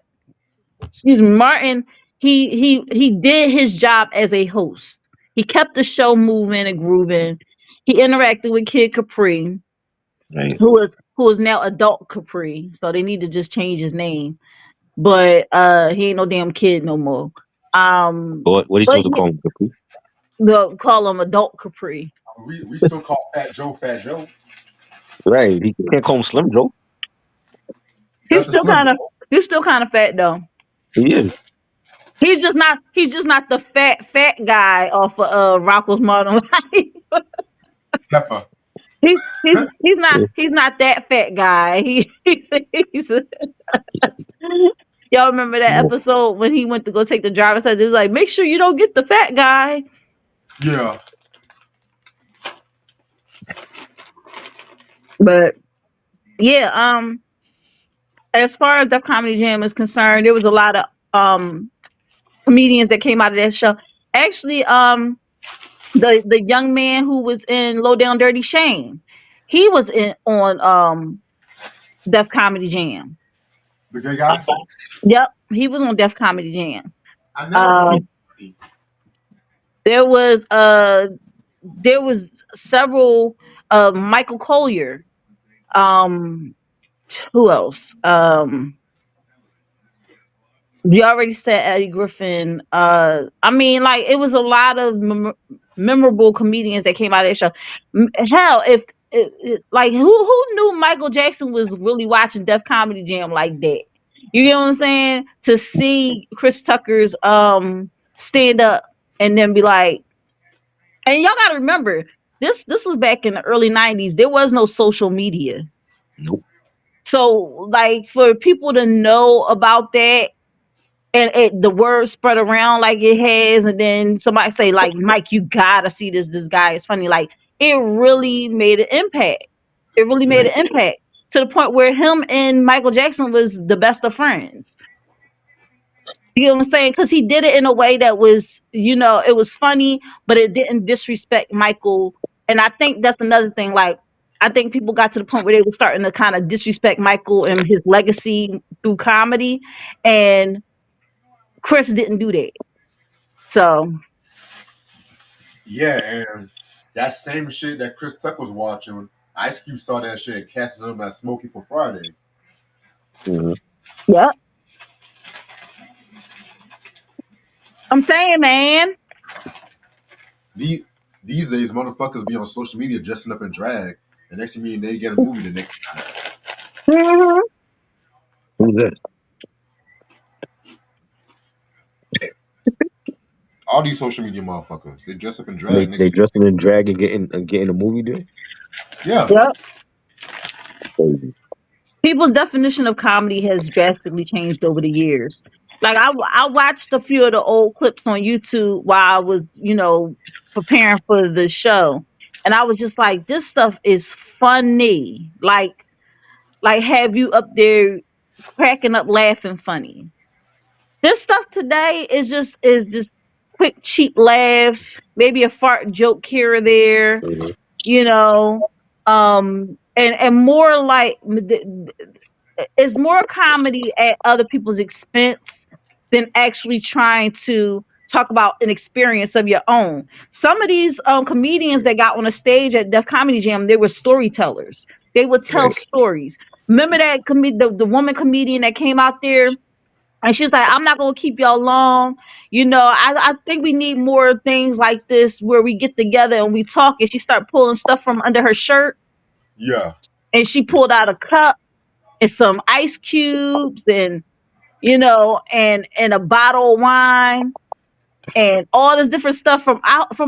excuse me, Martin, he did his job as a host. He kept the show moving and grooving. He interacted with Kid Capri, Right. who is now Adult Capri, so they need to just change his name. But he ain't no damn kid no more. What are you But supposed to call him? Capri? they'll call him Adult Capri. We still call Fat Joe Fat Joe. Right. He can't call him Slim Joe. He's That's the still Slim kind of Joe. he's still kind of fat though. He is. He's just not the fat guy off of Rocco's Modern Life. Pepper. He's not that fat guy. He's y'all remember that Yeah. episode when he went to go take the driver's test? It was like, make sure you don't get the fat guy. Yeah. But yeah, as far as Def Comedy Jam is concerned, there was a lot of comedians that came out of that show. Actually, the young man who was in Low Down Dirty Shame, he was in on Def Comedy Jam. The gay guy? Yep, he was on Def Comedy Jam. I never Uh, there was several Michael Collier. Um, who else? We already said Eddie Griffin. I mean, like it was a lot of memorable comedians that came out of that show. Hell, if like who knew Michael Jackson was really watching Def Comedy Jam like that? You get what I'm saying? To see Chris Tucker's stand up and then be like, and y'all got to remember this was back in the early '90s. There was no social media, Nope. so like for people to know about that and the word spread around like it has, and then somebody say like, Mike, you gotta see this guy is funny. Like it really made an impact. It really made an impact to the point where him and Michael Jackson was the best of friends. You know what I'm saying? Because he did it in a way that was, it was funny, but it didn't disrespect Michael. And I think that's another thing. Like, I think people got to the point where they were starting to kind of disrespect Michael and his legacy through comedy. And Chris didn't do that. So, Yeah, and that same shit that Chris Tucker was watching, Ice Cube saw that shit and casted him as Smokey for Friday. Mhm. yeah, I'm saying, man. These, these days, motherfuckers be on social media dressing up in drag, and next thing you know, they get a movie the next time. Mhm. Who's that? All these social media motherfuckers, they dress up in They drag. Next they thing, dressing in drag and getting a movie deal. yeah, Yep. Crazy. People's definition of comedy has drastically changed over the years. Like I watched a few of the old clips on YouTube while I was, preparing for the show. And I was just like, this stuff is funny. Like have you up there cracking up laughing funny. This stuff today is just quick cheap laughs, maybe a fart joke here or there, Mhm. you know. And more like it's more comedy at other people's expense than actually trying to talk about an experience of your own. Some of these comedians that got on a stage at Def Comedy Jam, they were storytellers. They would tell Right. stories. Remember that the woman comedian that came out there and she's like, I'm not gonna keep y'all long. I think we need more things like this where we get together and we talk, and she start pulling stuff from under her shirt, yeah, and she pulled out a cup and some ice cubes and a bottle of wine and all this different stuff from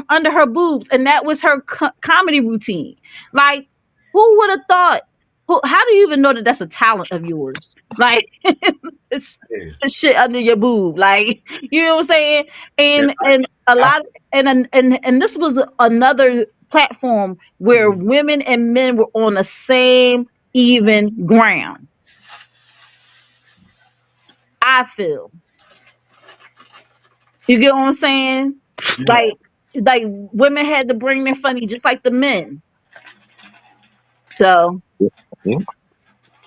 under her boobs, and that was her comedy routine. Like, who would have thought? How do you even know that that's a talent of yours? Like, it's yeah. shit under your boob, like, you know what I'm saying? And And a I, lot, and this was another platform where women and men were on the same even ground. I feel. You get what I'm saying? yeah, Like women had to bring their funny just like the men. So Yeah,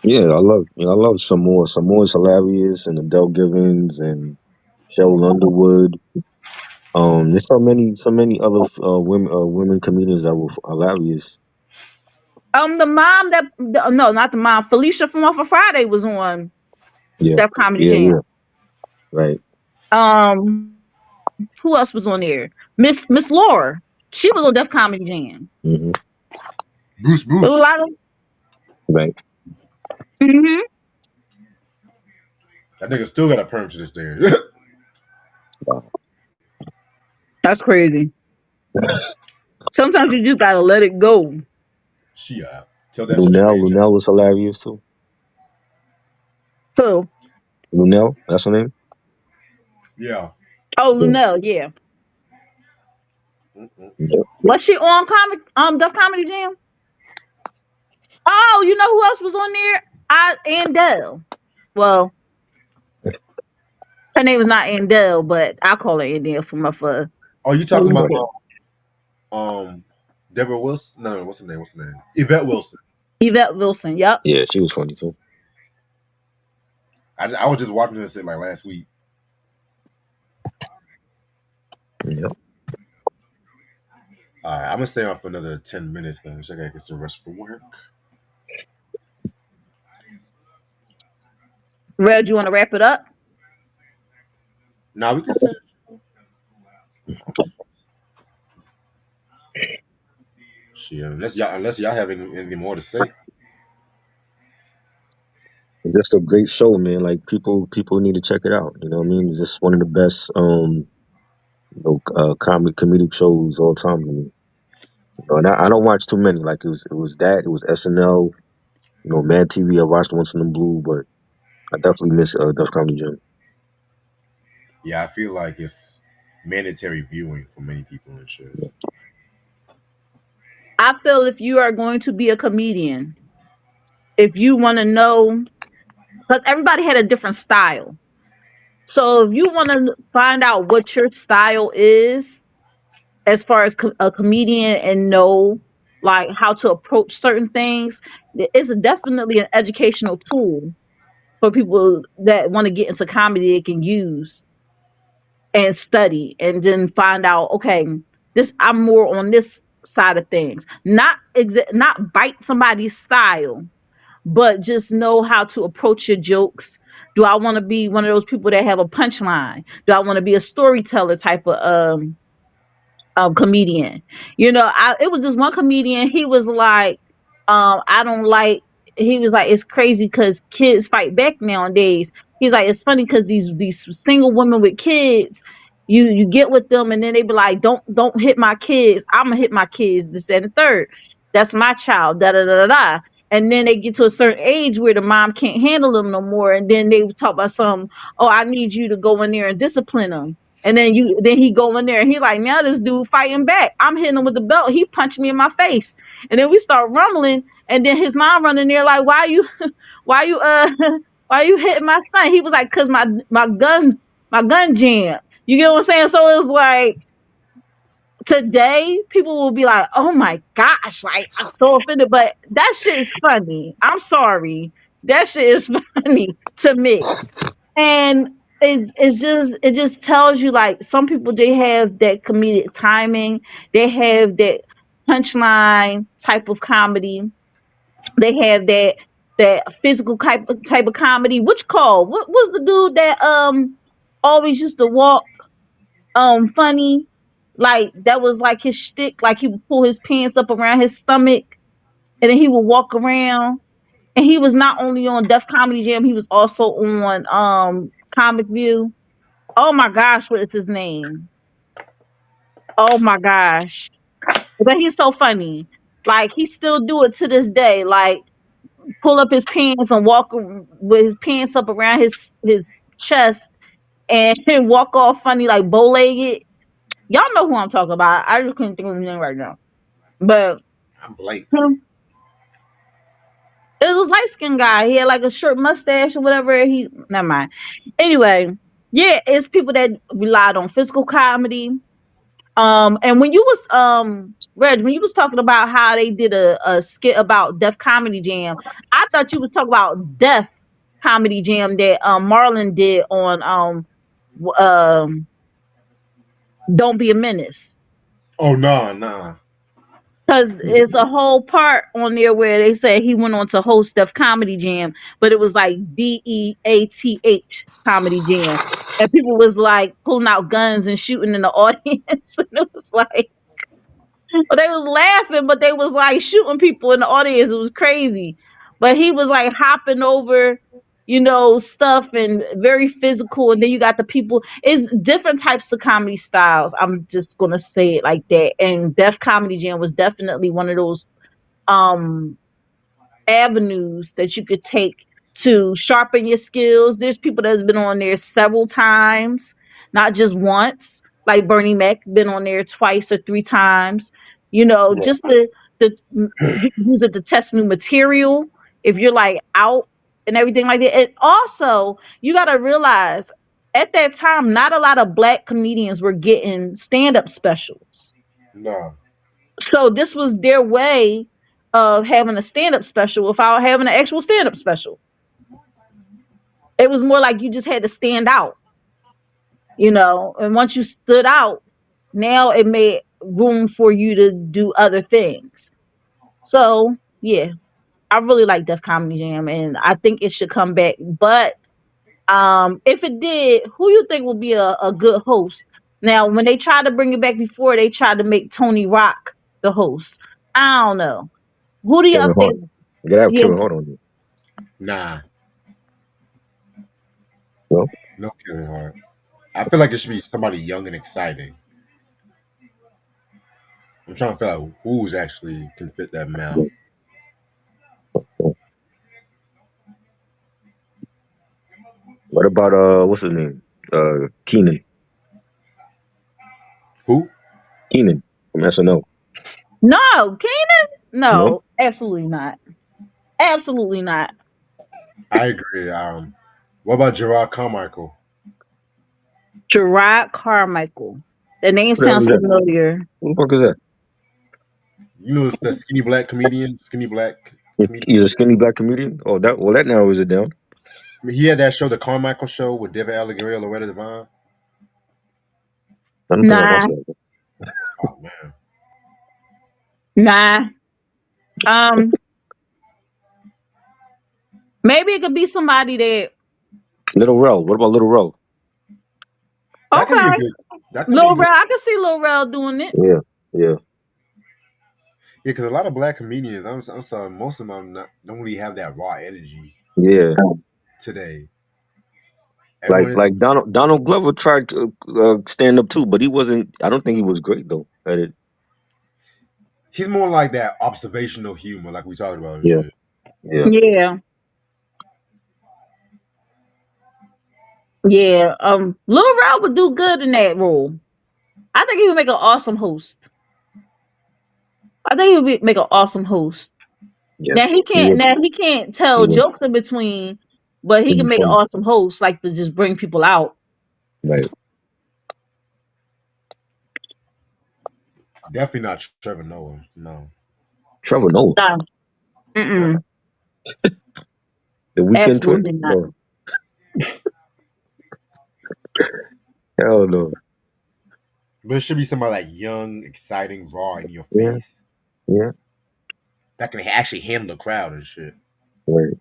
yeah. I love some more. Some more is hilarious, and Adele Givens and Cheryl Underwood. There's so many other women comedians that were hilarious. the mom no, not the mom, Felicia from Off of Friday was on Yeah, Def Comedy yeah, Jam. yeah. Right. Who else was on there? Miss Laura. She was on Def Comedy Jam. Hmm. Bruce There was a Bruce. lot of Right. hmm That nigga still got a perm to this day. Wow. that's crazy. Sometimes you just gotta let it go. She tell that shit to Ray J. Lunel was hilarious too. So Lunel, that's her name. Yeah. oh, Yeah. Lunel, yeah. Mm-mm. Yeah. Was she on Def Comedy Jam? Oh, you know who else was on there? Andell. Well, her name was not Andell, but I call her Andell for my for Oh, you talking about respect. Deborah Wilson? No, what's her name? What's her name? Yvette Wilson. Yvette Wilson. Yep. Yeah, she was funny too. I was just watching this shit like last week. Yeah. All right, I'm gonna stay on for another 10 minutes because I gotta get some rest for work. Red, you want to wrap it up? Now we can say Yeah, unless y'all have any more to say. It's just a great show, man. Like people need to check it out. You know what I mean? It's just one of the best comedic shows all time to me. You know, and I don't watch too many. Like it was SNL, Mad TV. I watched once in the blue, but I definitely miss Def Comedy Jam. Yeah, I feel like it's mandatory viewing for many people and shit. I feel if you are going to be a comedian, if you want to know, because everybody had a different style. So if you want to find out what your style is, as far as a comedian, and know like how to approach certain things, it's definitely an educational tool for people that want to get into comedy. They can use and study and then find out, okay, this, I'm more on this side of things, not bite somebody's style, but just know how to approach your jokes. Do I want to be one of those people that have a punchline? Do I want to be a storyteller type of comedian? It was this one comedian. He was like, I don't like. He was like, it's crazy because kids fight back nowadays. He's like, it's funny because these single women with kids, you get with them and then they be like, don't hit my kids. I'm gonna hit my kids. This, that, and the third. That's my child. Da da da da da. And then they get to a certain age where the mom can't handle them no more, and then they would talk about some. Oh, I need you to go in there and discipline them. And then he go in there and he like, now this dude fighting back. I'm hitting him with the belt. He punched me in my face. And then we start rumbling. And then his mom running there like, why you why you hitting my son? He was like, cause my gun jammed. You get what I'm saying? So it was like, today people will be like, oh my gosh, like I'm so offended. But that shit is funny. I'm sorry. That shit is funny to me. And it just tells you, like, some people, they have that comedic timing, they have that punchline type of comedy, they have that physical type of comedy. Which call, what was the dude that always used to walk funny, like that was like his shtick, like he would pull his pants up around his stomach and then he would walk around, and he was not only on Def Comedy Jam, he was also on Comic View. Oh my gosh, what is his name? Oh my gosh. But he's so funny. Like, he still do it to this day. Like, pull up his pants and walk with his pants up around his chest and walk all funny, like bow legged. Y'all know who I'm talking about. I just couldn't think of his name right now. But I'm blank. him, it was a light skinned guy. He had like a short mustache or whatever. He Never mind. Anyway, yeah, it's people that relied on physical comedy. And when you was Reg, when you was talking about how they did a skit about Def Comedy Jam, I thought you was talking about Def Comedy Jam that Marlon did on Don't Be a Menace. Oh nah. Cause it's a whole part on there where they said he went on to host Def Comedy Jam, but it was like DEATH Comedy Jam. And people was like pulling out guns and shooting in the audience. And it was like, but they was laughing, but they was like shooting people in the audience. It was crazy. But he was like hopping over, stuff, and very physical. And then you got the people. It's different types of comedy styles. I'm just gonna say it like that. And Def Comedy Jam was definitely one of those um avenues that you could take to sharpen your skills. There's people that's been on there several times, not just once. Like Bernie Mac been on there twice or three times. Yeah. Just you can use it to test new material if you're like out and everything like that. And also, you got to realize at that time, not a lot of black comedians were getting stand up specials. Nah. So this was their way of having a stand up special without having an actual stand up special. It was more like you just had to stand out. And once you stood out, now it made room for you to do other things. So yeah, I really like Def Comedy Jam, and I think it should come back. But if it did, who you think would be a good host? Now, when they tried to bring it back before, they tried to make Tony Rock the host. I don't know. Who do y'all Kevin Hart. think? You gotta have Yeah, Kevin Hart on there. Nah, No? no Kevin Hart. I feel like it should be somebody young and exciting. I'm trying to figure out who's actually can fit that Yeah. mount. What about what's his name? Keenan. Who? Keenan from SNL. no, Keenan. No? No, absolutely not. Absolutely not. I agree. What about Gerard Carmichael? Gerard Carmichael. The name Who the hell is sounds that? familiar. Who the fuck is that? You know the skinny black comedian, skinny black He's comedian. a skinny black comedian? Oh that narrows it down. I mean, he had that show, the Carmichael Show, with David Alighieri, Loretta Devine. I don't think I Nah, watched that. Oh man, nah. Um, maybe it could be somebody that. Little Rel. What about Little Rel? that can be a Okay, good. That can be Lil good. Rel. I can see Lil Rel doing it. Yeah. Yeah. Yeah, because a lot of black comedians, I'm sorry, most of them don't really have that raw energy Yeah. today. Like Everyone is like Donald Glover tried stand up too, but he wasn't. I don't think he was great though at it. he's more like that observational humor, like we talked about and Yeah, shit. yeah. Yeah, yeah. Lil Rel would do good in that role. I think he would make an awesome host. I think he would make an awesome host. Yes, Now he he can't. would. Now he can't He tell would. jokes in between, but he He'd be can make an funny. awesome host, like to just bring people out. Right. Definitely not Trevor Noah. No. Trevor Noah, Nah, mm-mm, the Weekend Twins. absolutely not. No, hell no. But it should be somebody like young, exciting, raw in your Yeah, face yeah. that can actually handle the crowd and shit. Right.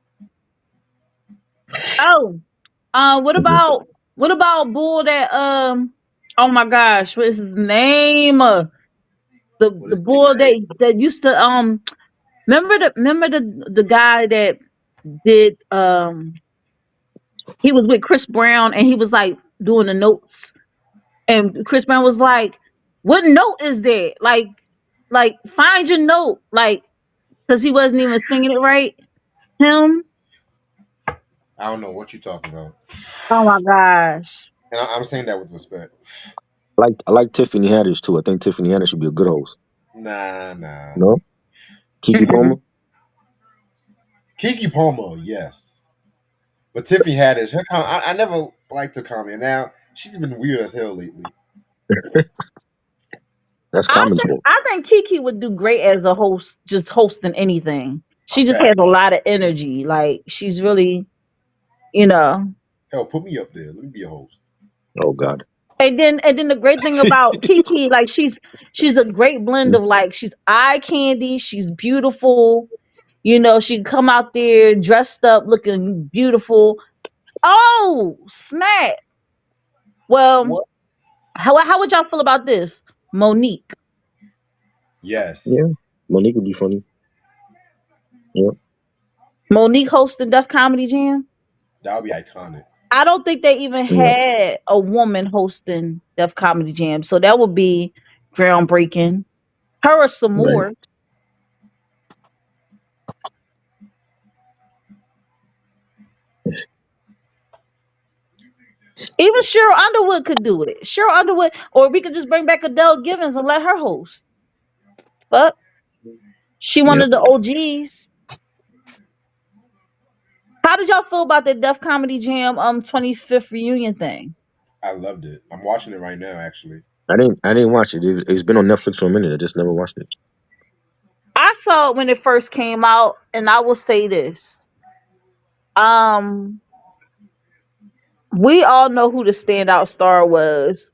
Oh, Mhm. what about bull that Oh my gosh, what is his name? What The is nigga bull name? that used to remember the guy that did he was with Chris Brown and he was like doing the notes and Chris Brown was like, "What note is that? Like find your note." Like because he wasn't even singing it right. Him. I don't know what you're talking about. Oh my gosh. And I'm saying that with respect. I like Tiffany Haddish too. I think Tiffany Haddish should be a good host. Nah, nah. No, Kiki Palmer. Mm-mm. Kiki Palmer, yes. But Tiffany Haddish, I never liked her comedy. Now, she's been weird as hell lately. That's common talk. I think Kiki would do great as a host, just hosting anything. She just Fact. has a lot of energy. Like she's really, you know. Hell, put me up there. Let me be a host. Oh God. And then the great thing about Kiki, like she's a great blend of like she's eye candy, she's beautiful. You know, she come out there dressed up, looking beautiful. Oh snap! Well, What? how would y'all feel about this, Monique? Yes. Yeah, Monique would be funny. Yeah, Monique hosting Def Comedy Jam. That would be iconic. I don't think they even yeah. had a woman hosting Def Comedy Jam, so that would be groundbreaking. Her or some Right. more. Even Cheryl Underwood could do it. Cheryl Underwood, or we could just bring back Adele Givens and let her host. But she one Yeah. of the OGs. How did y'all feel about the Def Comedy Jam 25th reunion thing? I loved it. I'm watching it right now, actually. I didn't watch it. It's been on Netflix for a minute. I just never watched it. I saw it when it first came out, and I will say this. Um, we all know who the standout star was,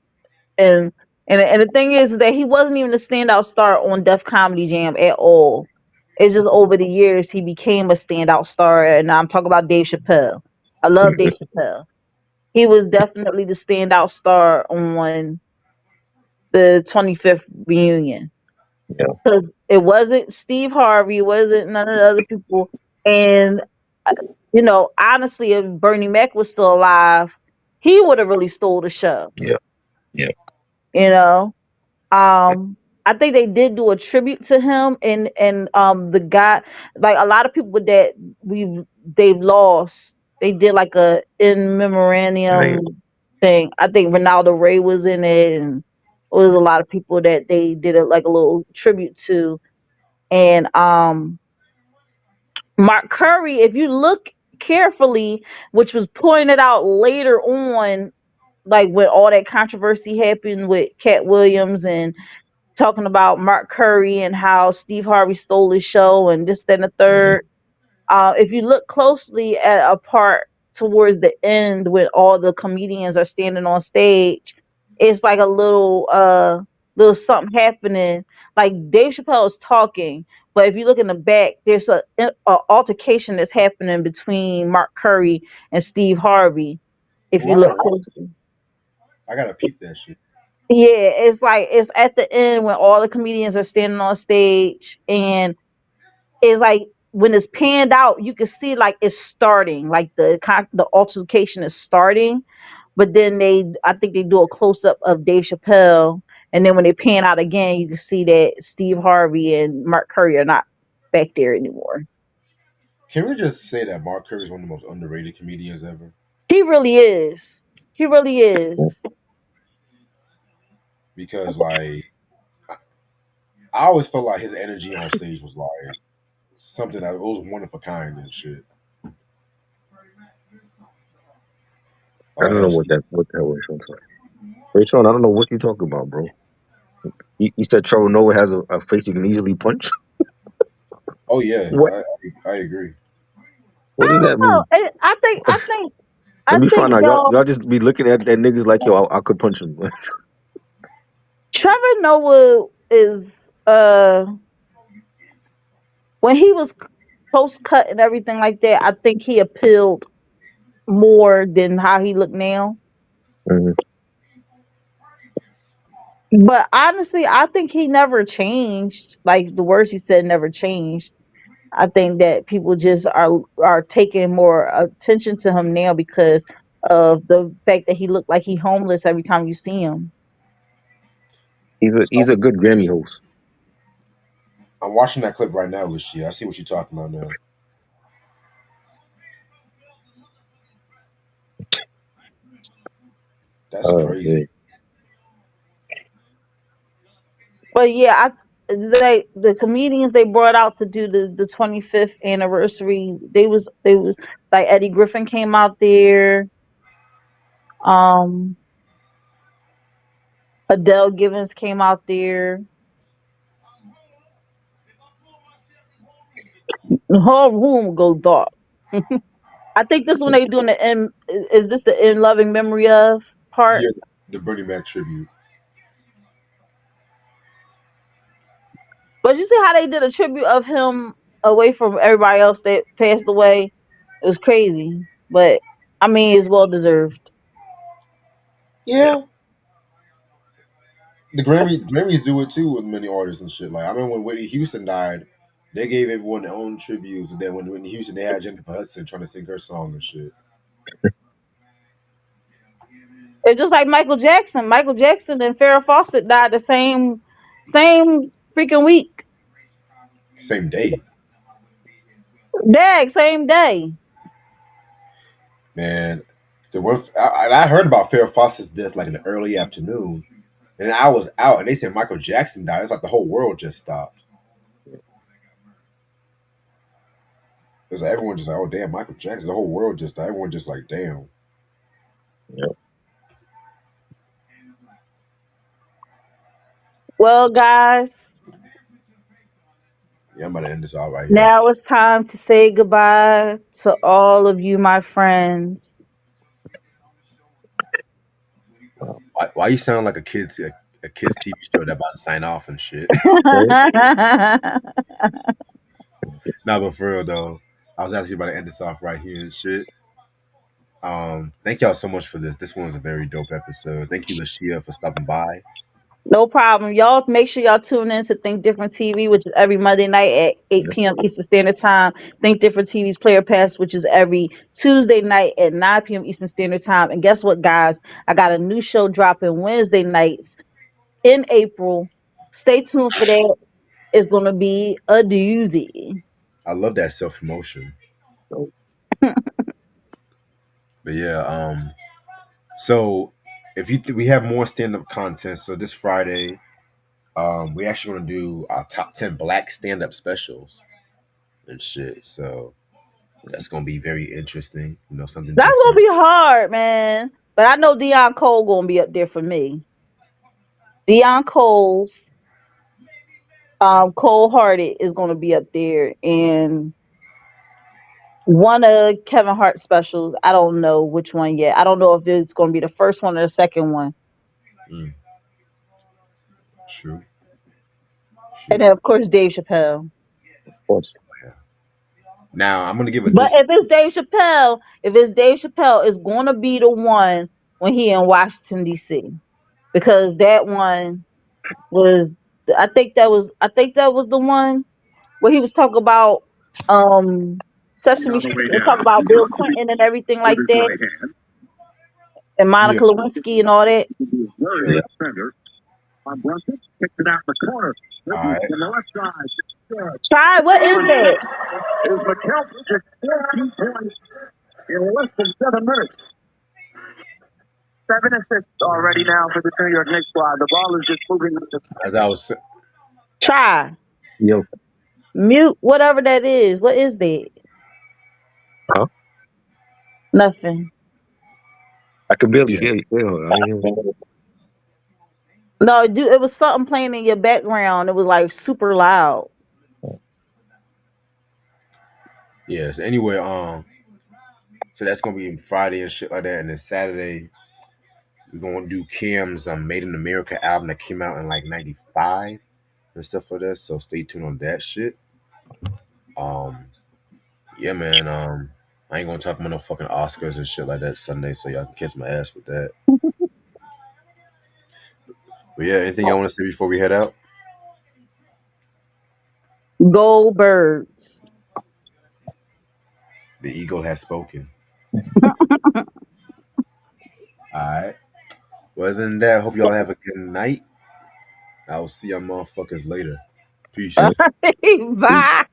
and and the thing is that he wasn't even a standout star on Def Comedy Jam at all. It's just over the years he became a standout star, and I'm talking about Dave Chappelle. I love Dave Chappelle. He was definitely the standout star on the 25th reunion. Yeah. because it wasn't Steve Harvey, it wasn't none of the other people. And uh, honestly, if Bernie Mac was still alive, he would have really stole the show. Yeah. Yeah. You know, I think they did do a tribute to him, and the guy, like a lot of people that they've lost, they did like a in memorandum Right. thing. I think Ronaldo Ray was in it, and it was a lot of people that they did it like a little tribute to. And Mark Curry, if you look carefully, which was pointed out later on, like when all that controversy happened with Cat Williams and talking about Mark Curry and how Steve Harvey stole his show and this, that, and the Mhm. third. If you look closely at a part towards the end when all the comedians are standing on stage, it's like a little something happening. Like Dave Chappelle is talking, but if you look in the back, there's a altercation that's happening between Mark Curry and Steve Harvey. If Oh, you I look gotta watch. closely. I gotta peep that shit. Yeah, it's like it's at the end when all the comedians are standing on stage, and it's like when it's panned out, you can see like it's starting, like the altercation is starting, but then I think they do a close up of Dave Chappelle, and then when they pan out again, you can see that Steve Harvey and Mark Curry are not back there anymore. Can we just say that Mark Curry is one of the most underrated comedians ever? He really is. He really is. Because like I always felt like his energy on stage was like something that was one of a kind and shit. I Like don't know hell, what that was. I'm sorry. Ray Sean, I don't know what you talking about, bro. You said Trevor Noah has a face you can easily punch. oh yeah, What? I agree. What does that Oh, mean? I Let me think find out. y'all. Y'all just be looking at niggas like yo. I could punch him. Trevor Noah is when he was post cut and everything like that, I think he appealed more than how he looked now. Mhm. But honestly, I think he never changed. Like the words he said never changed. I think that people just are taking more attention to him now because of the fact that he looked like he homeless every time you see him. He's So a good Grammy host. I'm watching that clip right now, Lucia. I see what you're talking about now. That's crazy. Man. But yeah, the comedians they brought out to do the 25th anniversary. They was like Eddie Griffin came out there. Um, Adele Givens came out there. The whole room go dark. I think this one they doing the in. Is this the in loving memory of part? Yeah, the Bernie Mac tribute. But you see how they did a tribute of him away from everybody else that passed away. It was crazy, but I mean, it's well deserved. Yeah. Yeah, the Grammys do it too with many artists and shit. Like I remember when Whitney Houston died, they gave everyone their own tributes. And then when Whitney Houston, they had Jennifer Hudson trying to sing her song and shit. It's just like Michael Jackson. Michael Jackson and Farrah Fawcett died the same freaking week. Same day, Dag, same day. man. The one I heard about Farrah Fawcett's death like in the early afternoon, and I was out, and they said Michael Jackson died. It's like the whole world just stopped. It's like everyone just like, oh damn, Michael Jackson. The whole world just died. Everyone just like, damn. Yeah. Well, guys, Yeah, I'm about to end this all right here. now it's time to say goodbye to all of you, my friends. Why you sound like a kids TV show that about to sign off and shit? Right? Nah, but for real though, I was actually about to end this off right here and shit. Thank y'all so much for this. This one was a very dope episode. Thank you, Lashia, for stopping by. No problem. Y'all make sure y'all tune in to Think Different TV, which is every Monday night at 8 Yeah. p.m. Eastern Standard Time. Think Different TV's Player Pass, which is every Tuesday night at 9 p.m. Eastern Standard Time. And guess what, guys? I got a new show dropping Wednesday nights in April. Stay tuned for that. It's going to be a doozy. I love that self promotion. So, But yeah, so if we have more stand up content. So this Friday, we actually gonna do our top 10 black stand up specials and shit. So that's it's gonna be very interesting. Something That's going to different. be hard, man. But I know Deion Cole going to be up there for me. Deion Cole's Cole Hearted is going to be up there, and one of Kevin Hart's specials. I don't know which one yet. I don't know if it's going to be the first one or the second one. Mm, true, And true. then, of course, Dave Chappelle. of course. Now I'm gonna give a But dis. if it's Dave Chappelle, it's going to be the one when he in Washington D.C. because that one was. I think that was the one where he was talking about Sesame Street and talk about Bill Clinton and everything like that, and Yeah. Monica Lewinsky and all that. Yeah. All right. Try, what is that? As I was, Try. Yo. Mute whatever that is. What is that? Huh? Nothing. I could barely yeah. hear you. I ain't hear you. No, dude, it was something playing in your background. It was like super loud. Yes. Anyway, so that's gonna be Friday and shit like that, and then Saturday we're gonna do Kim's Made in America album that came out in like '95 and stuff like that. So stay tuned on that shit. Um, yeah, man. I ain't gonna talk about no fucking Oscars and shit like that Sunday, so y'all can kiss my ass with that. But yeah, anything I want to say before we head out? Go birds. The eagle has spoken. All right. Well, other than that, hope y'all have a good night. I will see y'all motherfuckers later. Peace. All right. Peace. Bye.